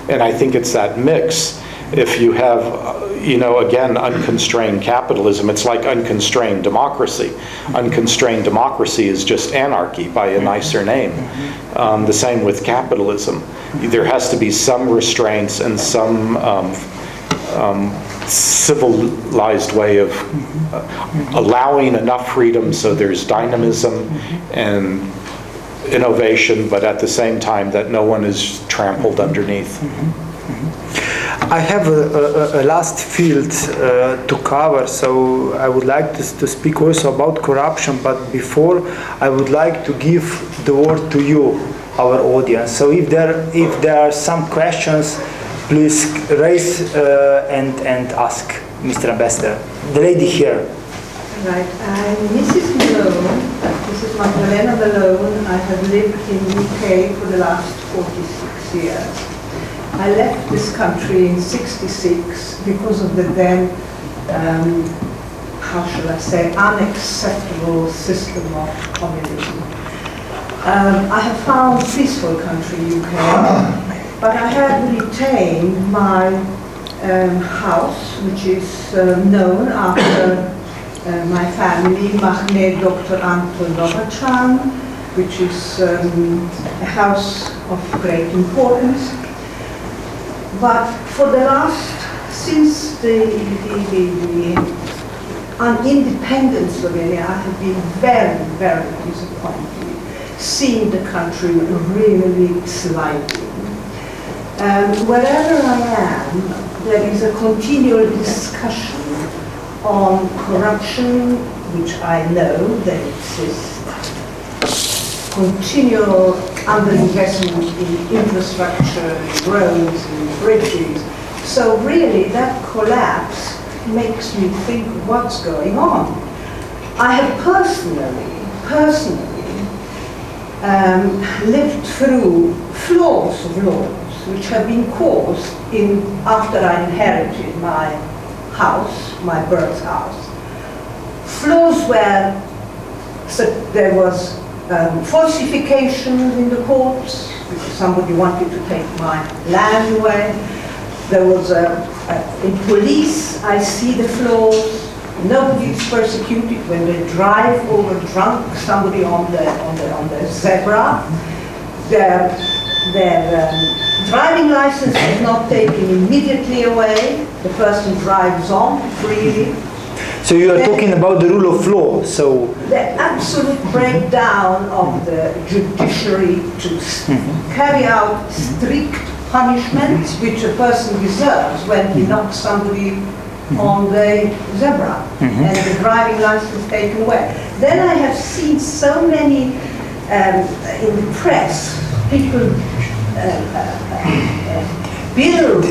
And I think it's that mix. If you have, again, unconstrained capitalism, it's like unconstrained democracy. Unconstrained democracy is just anarchy by a nicer name. The same with capitalism. There has to be some restraints and some civilized way of allowing enough freedom so there's dynamism and innovation, but at the same time that no one is trampled underneath.
I have a last field to cover, so I would like to speak also about corruption, but before I would like to give the word to you, our audience. So if there are some questions, please raise and ask Mr. Ambassador. The lady here.
Right, I'm Mrs. Malone. This is Magdalena Malone. I have lived in the UK for the last 46 years. I left this country in '66 because of the then, how shall I say, unacceptable system of communism. I have found a peaceful country, UK, but I have retained my house, which is known after my family, Mahne Dr. Anton Novachan, which is a house of great importance. But for the last, since the independent Slovenia, I have been very, very disappointed seeing the country really sliding. Wherever I am, there is a continual discussion on corruption, which I know that exists, continual underinvestment in infrastructure, roads and bridges. So really that collapse makes me think what's going on. I have personally lived through flaws of laws which have been caused after I inherited my house, my birth house. Flaws where there was falsification in the courts, because somebody wanted to take my land away. There was in police, I see the flaws. Nobody is persecuted when they drive over drunk somebody on the zebra. Their driving license is not taken immediately away. The person drives on freely.
So you are talking about the rule of law. So
the absolute breakdown of the judiciary to carry out strict punishments which a person deserves when he knocks somebody on the zebra and the driving license taken away. Then I have seen so many in the press, people build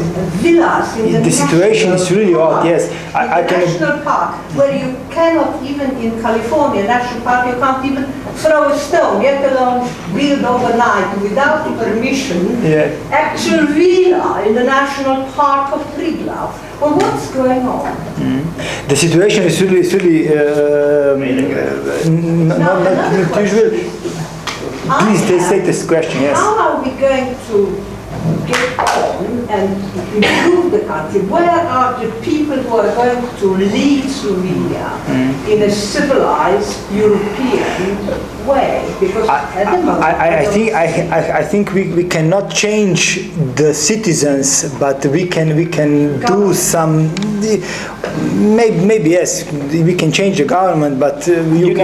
villas in
the situation is really odd. Yes, I can.
National park, where you cannot even in California national park, you can't even throw a stone, let alone build overnight without permission.
Yeah. Actual
villa in the national park of Triglav. Well, what's going on?
The situation is really not usual. Please take this question. Yes.
How are we going to get on and improve the country? Where are the people who are going to lead Slovenia in a civilized European way? Because at the moment,
I think we cannot change the citizens, but we can do some. Maybe yes, we can change the government, but you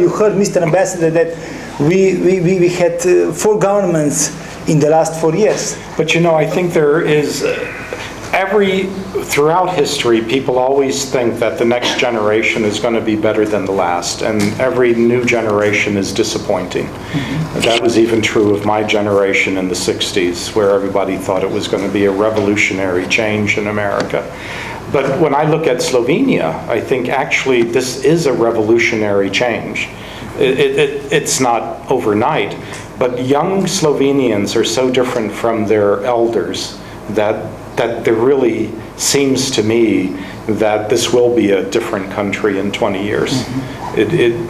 heard Mr. Ambassador that we had 4 governments in the last 4 years.
But I think there is, throughout history, people always think that the next generation is going to be better than the last, and every new generation is disappointing. That was even true of my generation in the 60s, where everybody thought it was going to be a revolutionary change in America. But when I look at Slovenia, I think actually this is a revolutionary change. It's not overnight, but young Slovenians are so different from their elders that there really seems to me that this will be a different country in 20 years.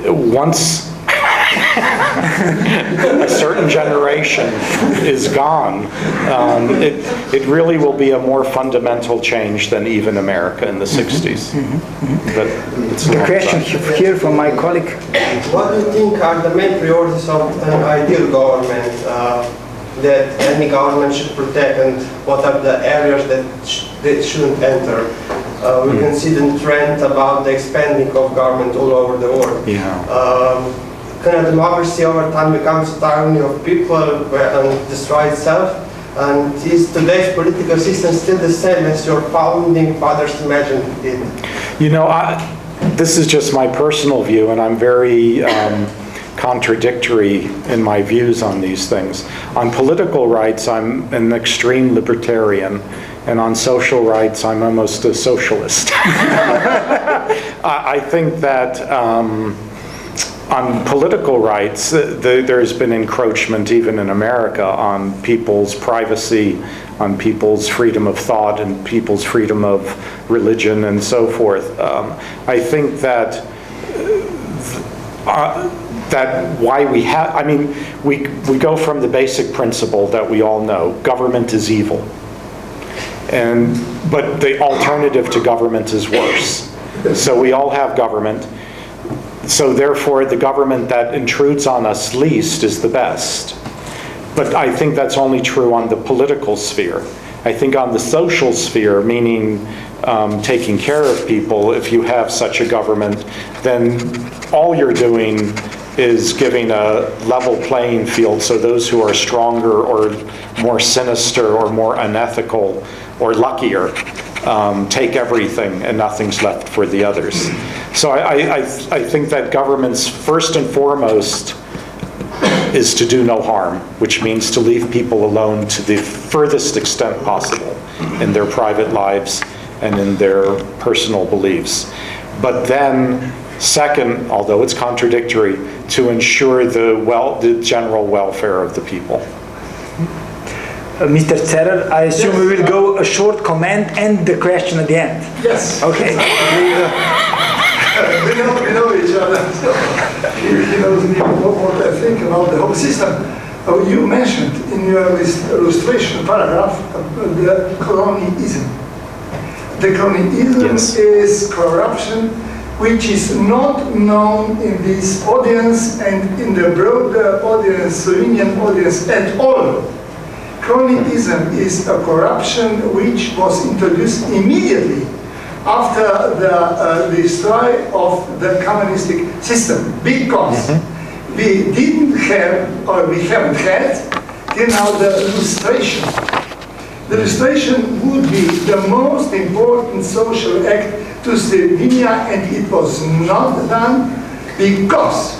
Once a certain generation is gone, it really will be a more fundamental change than even America in the 60s. But it's
the question here from my colleague.
What do you think are the main priorities of an ideal government that any government should protect, and what are the areas that they shouldn't enter? We can see the trend about the expanding of government all over the world. Can a democracy over time becomes a tyranny of people and destroy itself? And is today's political system still the same as your founding fathers imagined it?
This is just my personal view, and I'm very contradictory in my views on these things. On political rights, I'm an extreme libertarian, and on social rights, I'm almost a socialist. I think that on political rights, there's been encroachment even in America on people's privacy, on people's freedom of thought and people's freedom of religion and so forth. I think that why we have, I mean, we go from the basic principle that we all know, government is evil. But the alternative to government is worse. So we all have government. So therefore, the government that intrudes on us least is the best. But I think that's only true on the political sphere. I think on the social sphere, meaning taking care of people, if you have such a government, then all you're doing is giving a level playing field so those who are stronger or more sinister or more unethical or luckier take everything and nothing's left for the others. So I think that government's first and foremost is to do no harm, which means to leave people alone to the furthest extent possible in their private lives and in their personal beliefs. But then, second, although it's contradictory, to ensure the general welfare of the people.
Mr. Cerer, I assume we will go a short comment and the question at the end.
Yes.
Okay.
We know each other, so he knows me what I think about the whole system. You mentioned in your illustration paragraph the cronyism. The cronyism
Yes.
is corruption which is not known in this audience and in the broader audience, Slovenian audience at all. Cronyism is a corruption which was introduced immediately after the destroy of the communistic system, because we didn't have, or we haven't had, till now the illustration. The illustration would be the most important social act to Slovenia, and it was not done because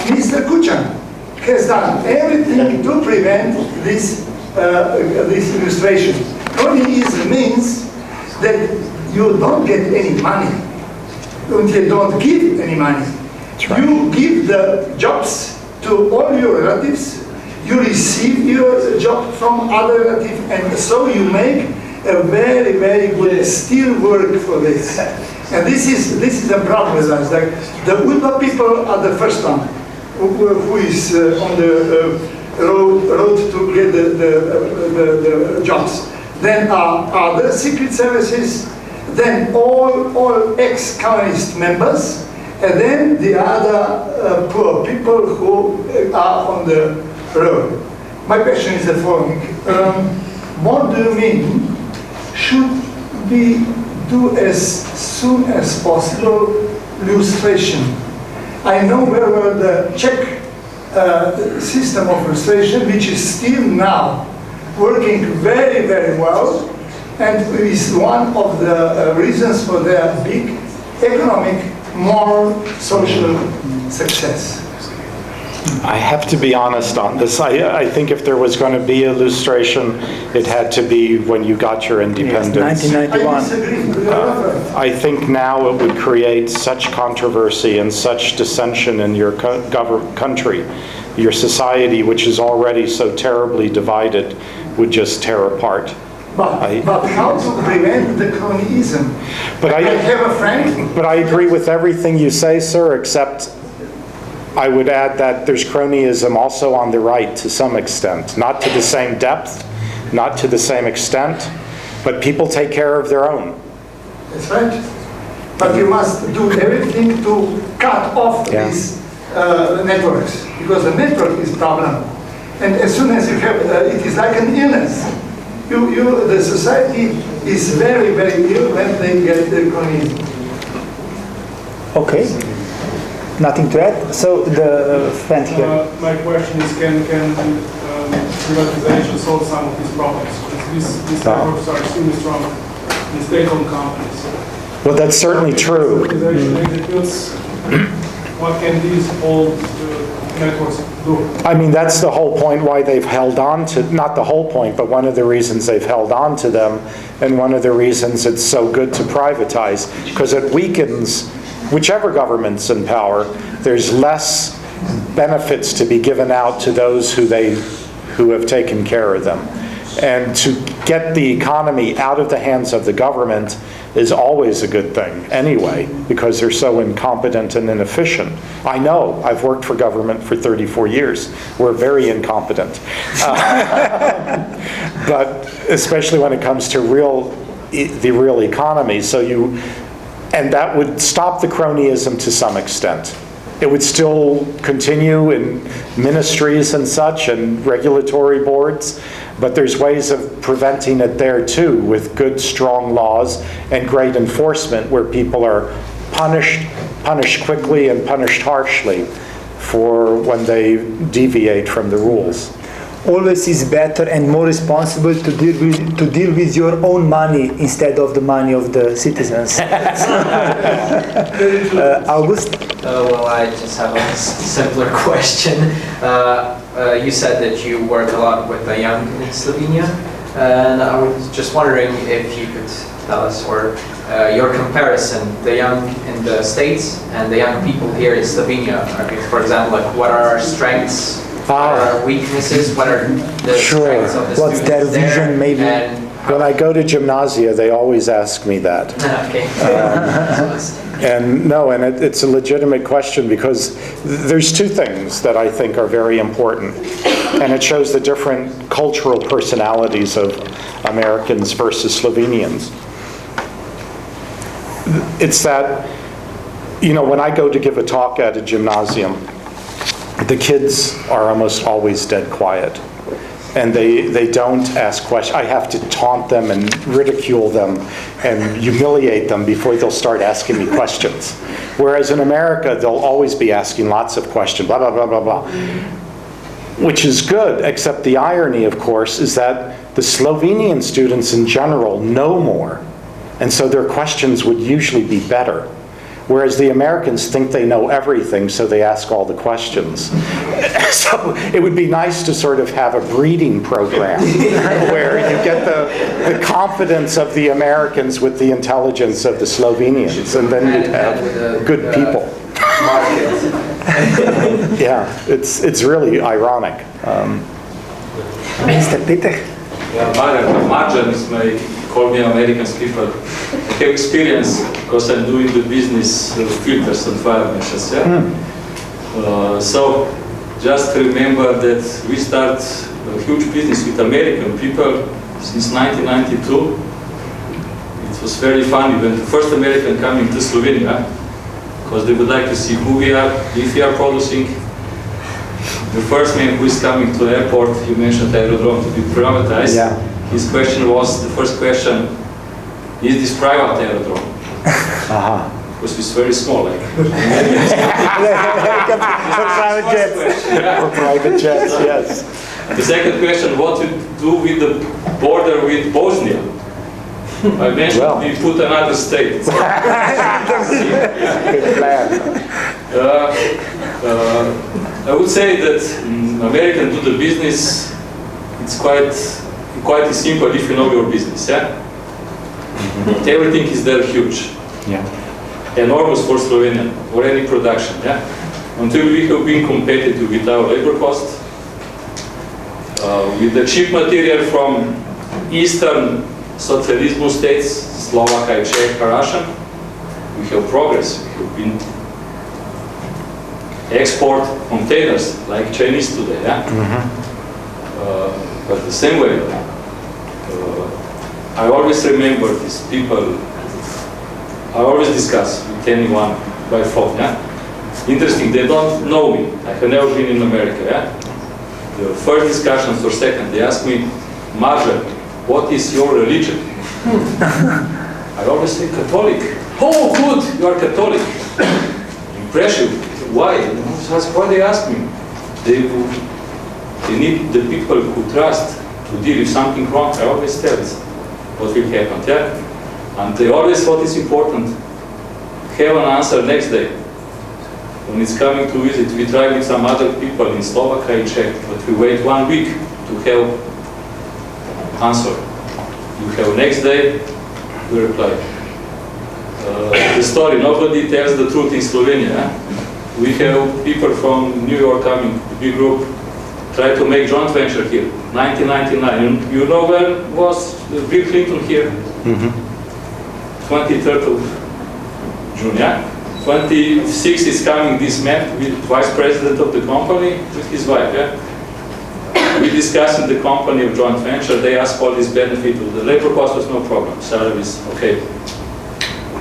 Mr. Kučan has done everything to prevent this illustration. Cronyism means that you don't get any money, and you don't give any money.
Right.
You give the jobs to all your relatives, you receive your job from other relatives, and so you make a very, very good steel work for this. And this is the problem with us. Like the Udva people are the first one who is on the road to get the jobs. Then are the secret services, then all ex-communist members, and then the other poor people who are on the road. My question is the following. What do you mean should we do as soon as possible illustration? I know very well the Czech system of illustration, which is still now working very, very well, and is one of the reasons for their big economic, moral, social success.
I have to be honest on this. I think if there was going to be illustration, it had to be when you got your independence.
Yes, 1991.
I disagree.
I think now it would create such controversy and such dissension in your country. Your society, which is already so terribly divided, would just tear apart.
But how to prevent the cronyism?
But I
have a friend.
But I agree with everything you say, sir, except I would add that there's cronyism also on the right to some extent. Not to the same depth, not to the same extent, but people take care of their own.
That's right. But you must do everything to cut off these networks, because the network is problem. And as soon as you have, it is like an illness. The society is very, very ill when they get the cronyism.
Okay. Nothing to add? So the friend here.
My question is, can privatization solve some of these problems? These networks are extremely strong in state-owned companies.
Well, that's certainly true.
Privatization executes what can these old networks do?
I mean, that's the whole point why they've held on to, not the whole point, but one of the reasons they've held on to them, and one of the reasons it's so good to privatize, because it weakens whichever government's in power. There's less benefits to be given out to those who have taken care of them. And to get the economy out of the hands of the government is always a good thing anyway, because they're so incompetent and inefficient. I know, I've worked for government for 34 years. We're very incompetent. But especially when it comes to the real economy. And that would stop the cronyism to some extent. It would still continue in ministries and such and regulatory boards, but there's ways of preventing it there too, with good, strong laws and great enforcement where people are punished quickly and punished harshly for when they deviate from the rules.
Always is better and more responsible to deal with your own money instead of the money of the citizens. August?
Well, I just have a simpler question. You said that you work a lot with the young in Slovenia, and I was just wondering if you could tell us, or your comparison, the young in the States and the young people here in Slovenia. For example, like what are our strengths? What are our weaknesses? What are the strengths of the
What's their
students
vision, maybe?
When I go to gymnasia, they always ask me that.
Okay.
And it's a legitimate question, because there's two things that I think are very important, and it shows the different cultural personalities of Americans versus Slovenians. It's that, when I go to give a talk at a gymnasium, the kids are almost always dead quiet. And they don't ask questions. I have to taunt them and ridicule them and humiliate them before they'll start asking me questions. Whereas in America, they'll always be asking lots of questions, blah, blah, blah, blah, blah. Which is good, except the irony, of course, is that the Slovenian students in general know more. And so their questions would usually be better. Whereas the Americans think they know everything, so they ask all the questions. So it would be nice to sort of have a breeding program where you get the confidence of the Americans with the intelligence of the Slovenians, and then you'd have good people. Yeah, it's really ironic.
Mr. Peter?
Margins may call me Americans people. I have experience because I'm doing the business of filters and fire meshes. So just remember that we start a huge business with American people since 1992. It was very funny when the first American coming to Slovenia, because they would like to see who we are, if we are producing. The first man who is coming to the airport, you mentioned aerodrome to be privatized.
Yeah.
His question was, the first question, is this private aerodrome? Because it's very small, like.
For private jets.
For private jets, yes.
The second question, what to do with the border with Bosnia? I mentioned we put another state.
Good plan.
I would say that American do the business, it's quite simple if you know your business, yeah? Everything is there huge.
Yeah.
Enormous for Slovenia, or any production, yeah? Until we have been competitive with our labor cost, with the cheap material from Eastern Socialism states, Slovakia, Czech, Russian, we have progress. We have been export containers like Chinese today, yeah? But the same way, I always remember these people, I always discuss with anyone by phone, yeah? Interesting, they don't know me, I have never been in America, yeah? The first discussions or second, they ask me, Marja, what is your religion? I always say Catholic. Oh, good, you are Catholic. Impressive. Why? That's why they ask me. They need the people who trust to deal with something wrong. I always tell it what will happen. Yeah? And they always, what is important, have an answer next day. when it's coming to visit, we try with some other people in Slovakia and Czech, but we wait 1 week to have answer. You have next day, we reply. The story, nobody tells the truth in Slovenia. We have people from New York coming, big group, try to make joint venture here, 1999. You know when was Bill Clinton here? 23rd of June, yeah? 26th is coming this man, vice president of the company, with his wife, yeah? We discussed in the company of joint venture, they asked all this benefit of the labor cost was no problem, salaries, okay.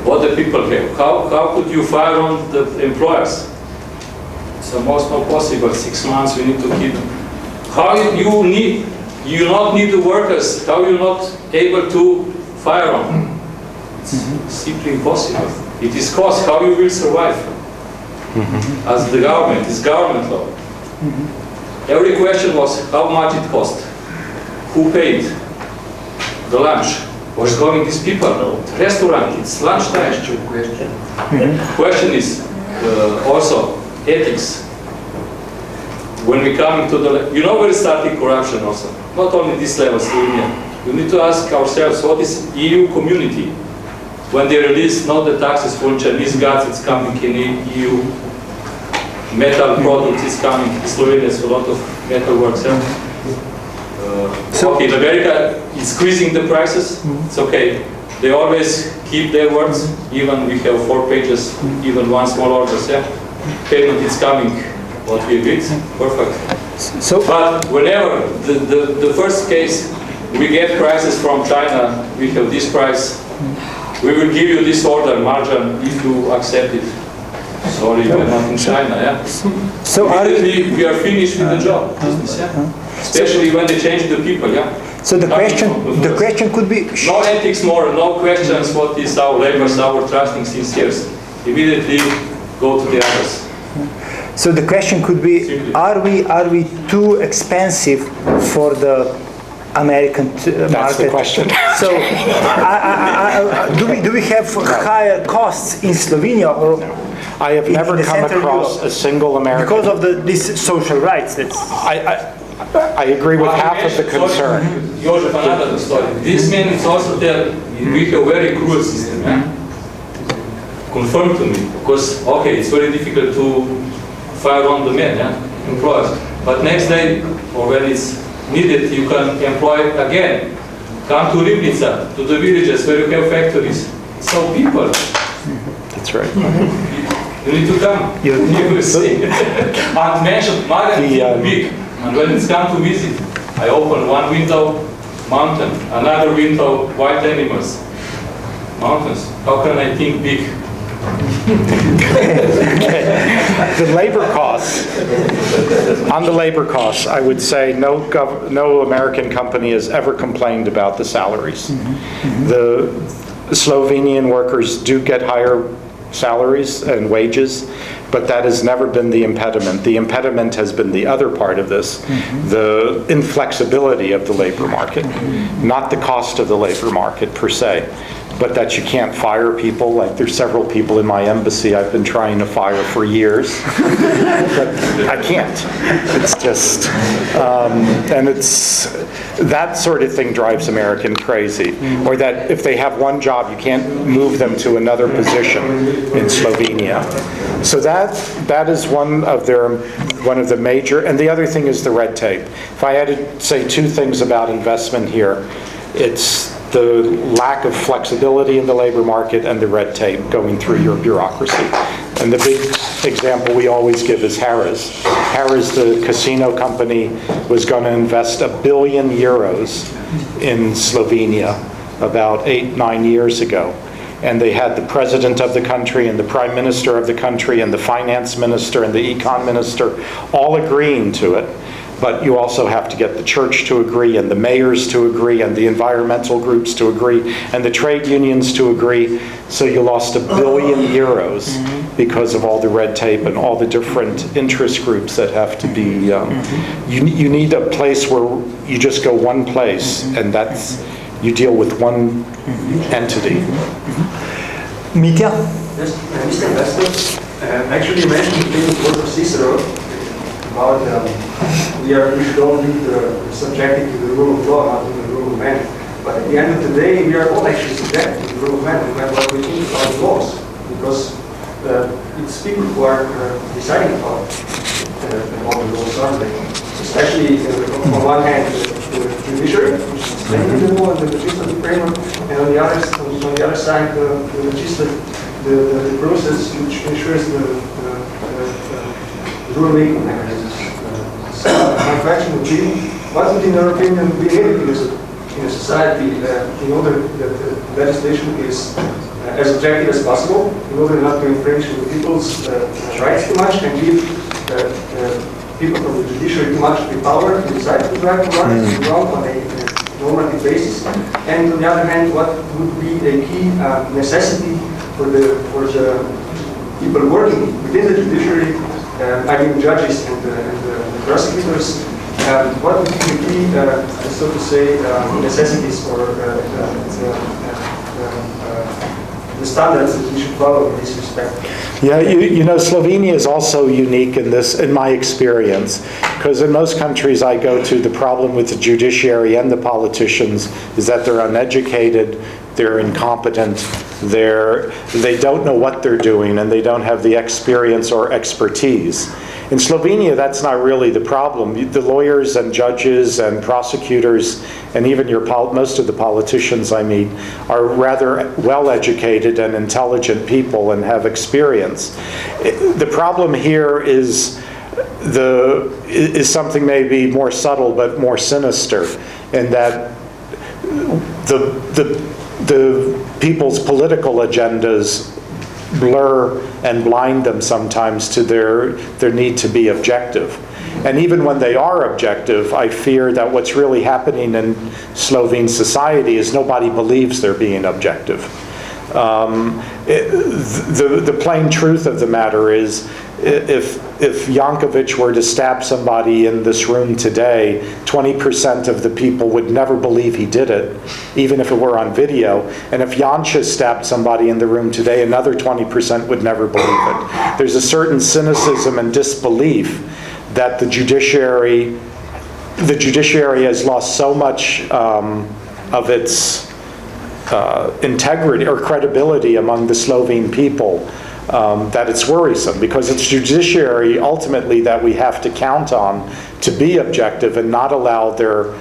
What the people have, how could you fire on the employers? It's almost not possible, 6 months we need to keep them. How you not need the workers, how you not able to fire on? It's simply impossible. It is cost, how you will survive? As the government, it's government law. Every question was how much it cost, who paid the lunch, where's going these people? The restaurant, it's lunchtime. Question is also ethics. When we come into the, you know where is starting corruption also, not only this level, Slovenia. We need to ask ourselves, what is EU community? When they release not the taxes for Chinese gas, it's coming in EU. Metal products is coming. In Slovenia is a lot of metal works. Yeah? Okay, in America, it's squeezing the prices. It's okay. They always keep their words. Even we have 4 pages, even one small order. Yeah? Payment is coming. What we agreed. Perfect.
So,
but whenever the first case, we get prices from China. We have this price. We will give you this order margin if you accept it. Sorry, we're not in China, yeah? So immediately we are finished with the job, yeah? Especially when they change the people, yeah?
So the question could be...
No ethics more, no questions, what is our labor, our trusting since years. Immediately go to the others.
So the question could be, are we too expensive for the American market?
That's the question.
So, do we have higher costs in Slovenia or?
No. I have never come across a single American.
Because of these social rights.
I agree with half of the concern.
Joseph, another story. This man is also there. We have a very cruel system. Yeah? Confirm to me, because okay, it's very difficult to fire on the men, yeah, employers. But next day, or when it's needed, you can employ again. Come to Ribnica, to the villages where you have factories. So people.
That's right.
You need to come. You will see. And mention Magan big. And when it's come to visit, I open one window, mountain, another window, wild animals, mountains. How can I think big?
The labor costs. On the labor costs, I would say no American company has ever complained about the salaries. The Slovenian workers do get higher salaries and wages, but that has never been the impediment. The impediment has been the other part of this, the inflexibility of the labor market, not the cost of the labor market per se, but that you can't fire people. Like there's several people in my embassy I've been trying to fire for years, but I can't. It's just, and it's, that sort of thing drives American crazy. Or that if they have one job, you can't move them to another position in Slovenia. So that is one of the major, and the other thing is the red tape. If I had to say 2 things about investment here, it's the lack of flexibility in the labor market and the red tape going through your bureaucracy. And the big example we always give is Harrah's. Harrah's, the casino company, was going to invest €1 billion in Slovenia about 8-9 years ago. And they had the president of the country and the prime minister of the country and the finance minister and the econ minister all agreeing to it. But you also have to get the church to agree and the mayors to agree and the environmental groups to agree and the trade unions to agree. So you lost €1 billion because of all the red tape and all the different interest groups that have to be... You need a place where you just go one place and that's... You deal with one entity.
Mitja?
Yes, Mr. Investor, Actually, you mentioned the famous words of Cicero about we should all be subjected to the rule of law, not to the rule of man. But at the end of the day, we are all actually subjected to the rule of man, no matter what we think about the laws, because it's people who are deciding about all the laws, aren't they? Especially on one hand, the judiciary, which is explaining the law and the legislative framework, and on the other side, the process which ensures the rule-making mechanisms. So my question would be, what would, in your opinion, be needed in a society in order that the legislation is as objective as possible, in order not to infringe the people's rights too much and give people from the judiciary too much power to decide who's right and wrong on a normative basis? And on the other hand, what would be a key necessity for the people working within the judiciary, I mean judges and the prosecutors, what would be the key, so to say, necessities or the standards that we should follow in this respect?
Yeah, you know, Slovenia is also unique in this, in my experience, because in most countries I go to, the problem with the judiciary and the politicians is that they're uneducated, they're incompetent, they don't know what they're doing, and they don't have the experience or expertise. In Slovenia, that's not really the problem. The lawyers and judges and prosecutors and even most of the politicians I meet are rather well-educated and intelligent people and have experience. The problem here is something maybe more subtle but more sinister, in that the people's political agendas blur and blind them sometimes to their need to be objective. And even when they are objective, I fear that what's really happening in Slovene society is nobody believes they're being objective. The plain truth of the matter is, if Jankovic were to stab somebody in this room today, 20% of the people would never believe he did it, even if it were on video. And if Janša stabbed somebody in the room today, another 20% would never believe it. There's a certain cynicism and disbelief that the judiciary has lost so much of its integrity or credibility among the Slovene people, that it's worrisome, because it's judiciary ultimately that we have to count on to be objective and not allow their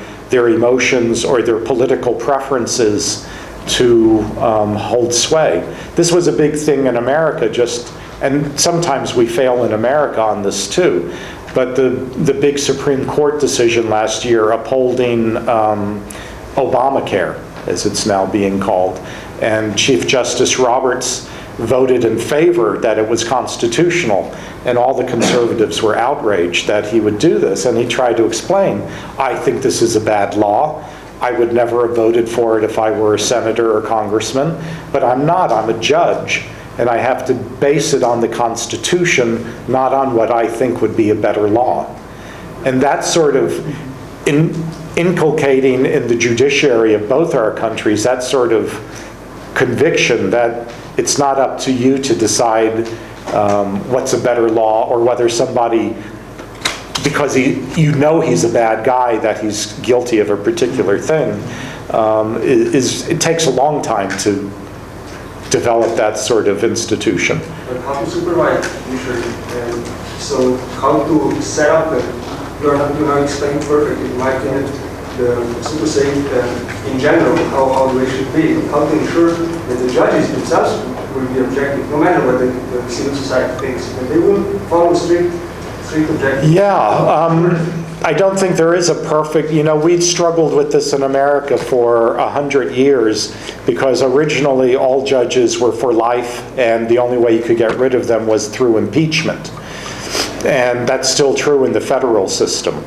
emotions or their political preferences to hold sway. This was a big thing in America, and sometimes we fail in America on this too, but the big Supreme Court decision last year upholding Obamacare, as it's now being called, and Chief Justice Roberts voted in favor that it was constitutional, and all the conservatives were outraged that he would do this, and he tried to explain, I think this is a bad law, I would never have voted for it if I were a senator or congressman, but I'm not, I'm a judge, and I have to base it on the Constitution, not on what I think would be a better law. And that's sort of inculcating in the judiciary of both our countries that sort of conviction that it's not up to you to decide what's a better law, or whether somebody, because you know he's a bad guy, that he's guilty of a particular thing. It takes a long time to develop that sort of institution.
But how to supervise usually? So how to set up you are not explaining perfectly, in my opinion, so to say, in general, how they should be, how to ensure that the judges themselves will be objective, no matter what the civil society thinks, but they will follow strict objectives.
Yeah, I don't think there is a perfect, we struggled with this in America for 100 years, because originally all judges were for life, and the only way you could get rid of them was through impeachment. And that's still true in the federal system.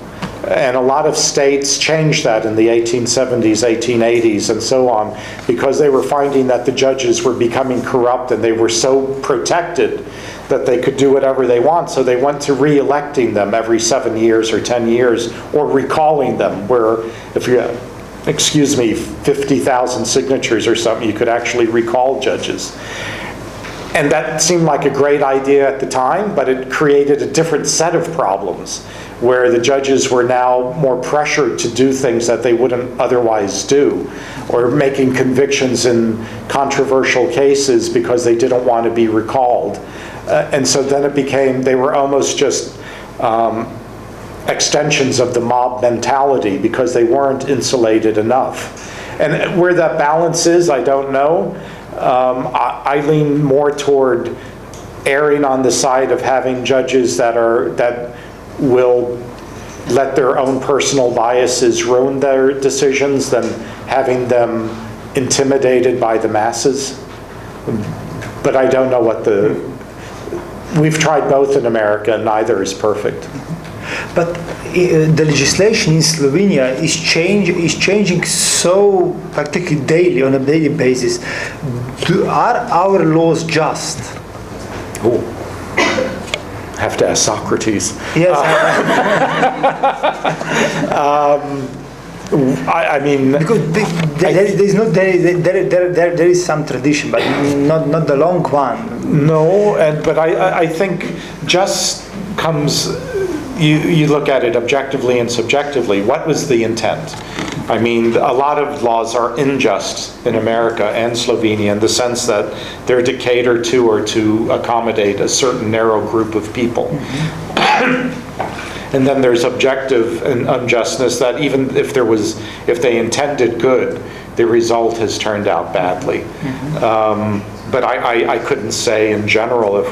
And a lot of states changed that in the 1870s, 1880s, and so on, because they were finding that the judges were becoming corrupt and they were so protected that they could do whatever they want. So they went to re-electing them every 7 years or 10 years, or recalling them, where if you had, 50,000 signatures or something, you could actually recall judges. And that seemed like a great idea at the time, but it created a different set of problems where the judges were now more pressured to do things that they wouldn't otherwise do, or making convictions in controversial cases because they didn't want to be recalled. And so then it became, they were almost just extensions of the mob mentality because they weren't insulated enough. And where that balance is, I don't know. I lean more toward erring on the side of having judges that will let their own personal biases ruin their decisions than having them intimidated by the masses. But I don't know what we've tried both in America, and neither is perfect.
But the legislation in Slovenia is changing so practically daily, on a daily basis. Are our laws just?
Oh, have to ask Socrates.
Yes.
I mean,
because there is some tradition, but not the long one.
No, but I think just comes. You look at it objectively and subjectively. What was the intent? I mean, a lot of laws are unjust in America and Slovenia in the sense that they're to cater to or to accommodate a certain narrow group of people. And then there's objective and unjustness that even if they intended good, the result has turned out badly. But I couldn't say in general if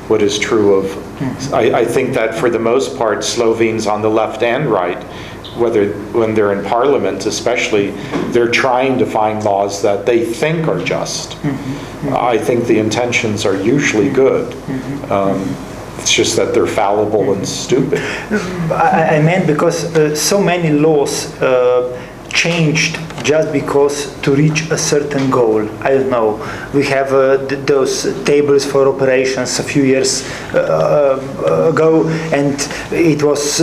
what is true of. I think that for the most part, Slovenes on the left and right, when they're in parliament especially, they're trying to find laws that they think are just. I think the intentions are usually good. It's just that they're fallible and stupid.
I meant because so many laws changed just because to reach a certain goal. I don't know. We have those tables for operations a few years ago, and it was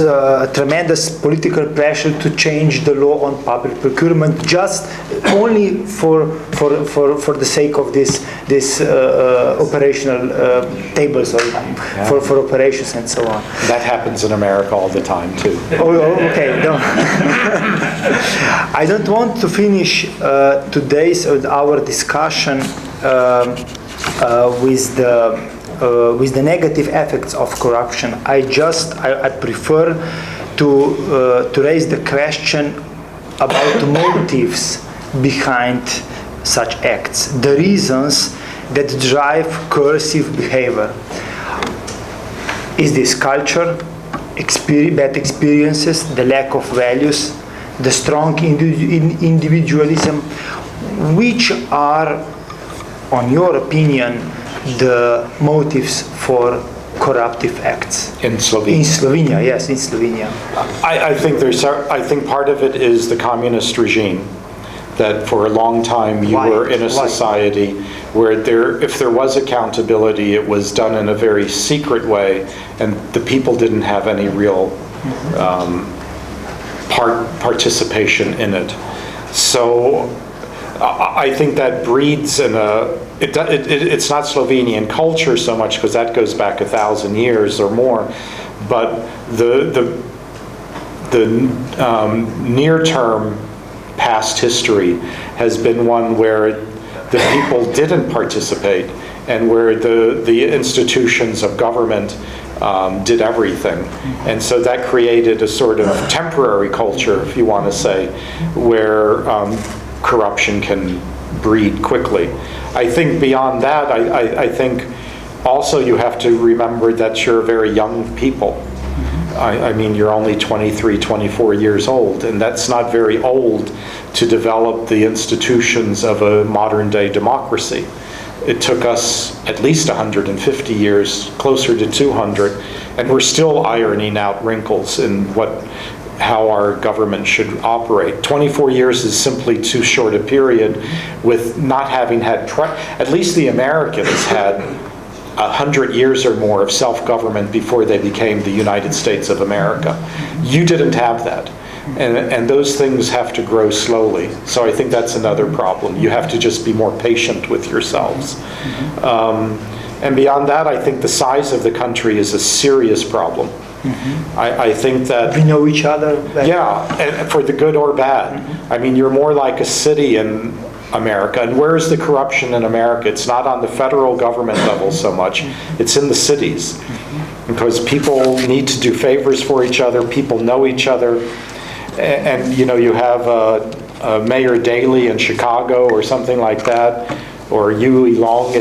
tremendous political pressure to change the law on public procurement just only for the sake of this operational tables for operations and so on.
That happens in America all the time too.
Okay. No. I don't want to finish our discussion with the negative effects of corruption. I prefer to raise the question about the motives behind such acts, the reasons that drive coercive behavior. Is this culture, bad experiences, the lack of values, the strong individualism? Which are, on your opinion, the motives for corruptive acts?
In Slovenia?
In Slovenia, yes, in Slovenia.
I think part of it is the communist regime. That for a long time you were in a society where if there was accountability, it was done in a very secret way, and the people didn't have any real participation in it. So I think that breeds it's not Slovenian culture so much because that goes back 1,000 years or more, but the near-term past history has been one where the people didn't participate and where the institutions of government did everything. And so that created a sort of temporary culture, if you want to say, where corruption can breed quickly. I think beyond that, I think also you have to remember that you're very young people. I mean, you're only 23, 24 years old, and that's not very old to develop the institutions of a modern-day democracy. It took us at least 150 years, closer to 200, and we're still ironing out wrinkles in how our government should operate. 24 years is simply too short a period with not having had, at least the Americans had 100 years or more of self-government before they became the United States of America. You didn't have that. And those things have to grow slowly. So I think that's another problem. You have to just be more patient with yourselves. And beyond that, I think the size of the country is a serious problem. I think that...
We know each other.
Yeah, and for the good or bad. I mean, you're more like a city in America. And where is the corruption in America? It's not on the federal government level so much. It's in the cities. Because people need to do favors for each other. People know each other. And you know, you have Mayor Daley in Chicago or something like that, or Yui Long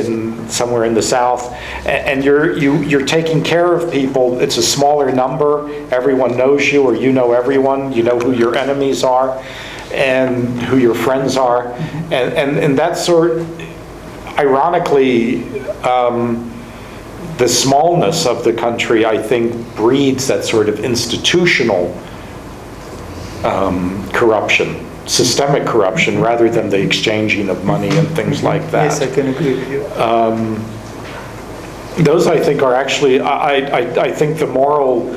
somewhere in the South, and you're taking care of people. It's a smaller number. Everyone knows you, or you know everyone. You know who your enemies are, and who your friends are, and that sort. Ironically, the smallness of the country, I think, breeds that sort of institutional corruption. Systemic corruption rather than the exchanging of money and things like that.
Yes, I can agree with you.
Those, I think, are actually, I think the moral,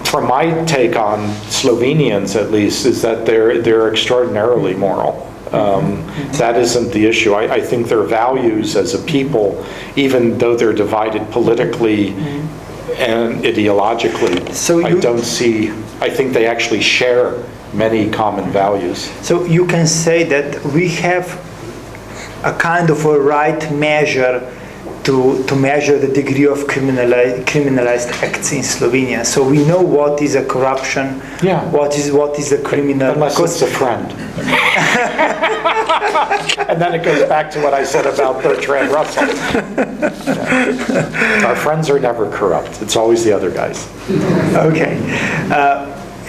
from my take on Slovenians at least, is that they're extraordinarily moral. That isn't the issue. I think their values as a people, even though they're divided politically and ideologically,
So
I think they actually share many common values.
So you can say that we have a kind of a right measure to measure the degree of criminalized acts in Slovenia. So we know what is a corruption, what is a criminal.
Unless it's a friend. And then it goes back to what I said about Bertrand Russell. Our friends are never corrupt. It's always the other guys.
Okay.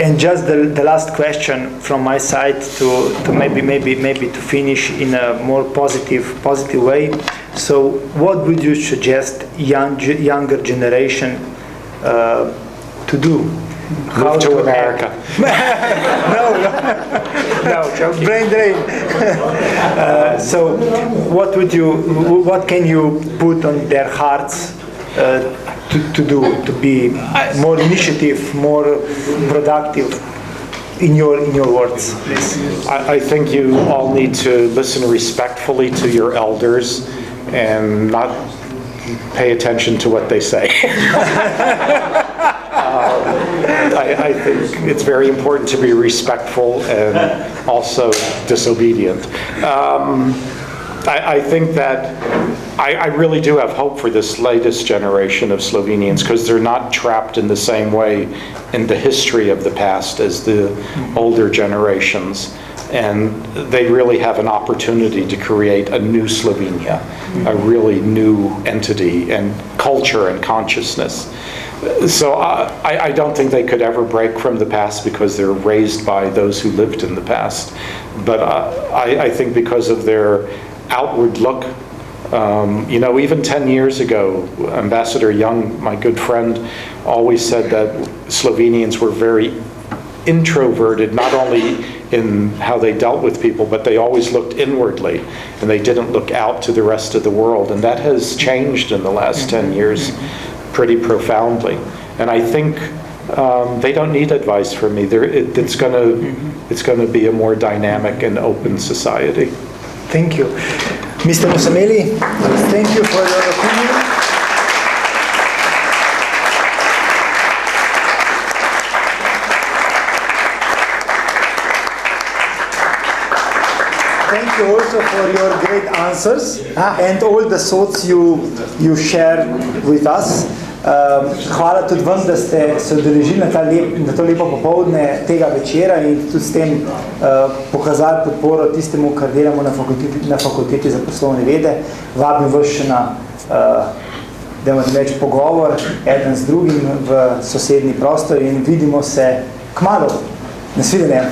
And just the last question from my side to maybe to finish in a more positive way. So, what would you suggest younger generation to do?
Move to America.
No, joking. Brain drain. So, what can you put on their hearts to do, to be more initiative, more productive, in your words, please?
I think you all need to listen respectfully to your elders and not pay attention to what they say. I think it's very important to be respectful and also disobedient. I think that I really do have hope for this latest generation of Slovenians, because they're not trapped in the same way in the history of the past as the older generations. And they really have an opportunity to create a new Slovenia, a really new entity and culture and consciousness. So I don't think they could ever break from the past because they're raised by those who lived in the past. But I think because of their outward look, even 10 years ago, Ambassador Young, my good friend, always said that Slovenians were very introverted, not only in how they dealt with people, but they always looked inwardly, and they didn't look out to the rest of the world. And that has changed in the last 10 years pretty profoundly. And I think they don't need advice from me. It's going to be a more dynamic and open society.
Thank you. Mr. Mussomeli, thank you for your opinion. Thank you also for your great answers and all the thoughts you share with us. Hvala tudi vam, da ste se udeležili na to lepo popoldne tega večera in tudi s tem pokazali podporo tistemu, kar delamo na Fakulteti za poslovne vede. Vabim vas še na pogovor eden z drugim v sosednji prostor in vidimo se kmalu. Nasvidenje.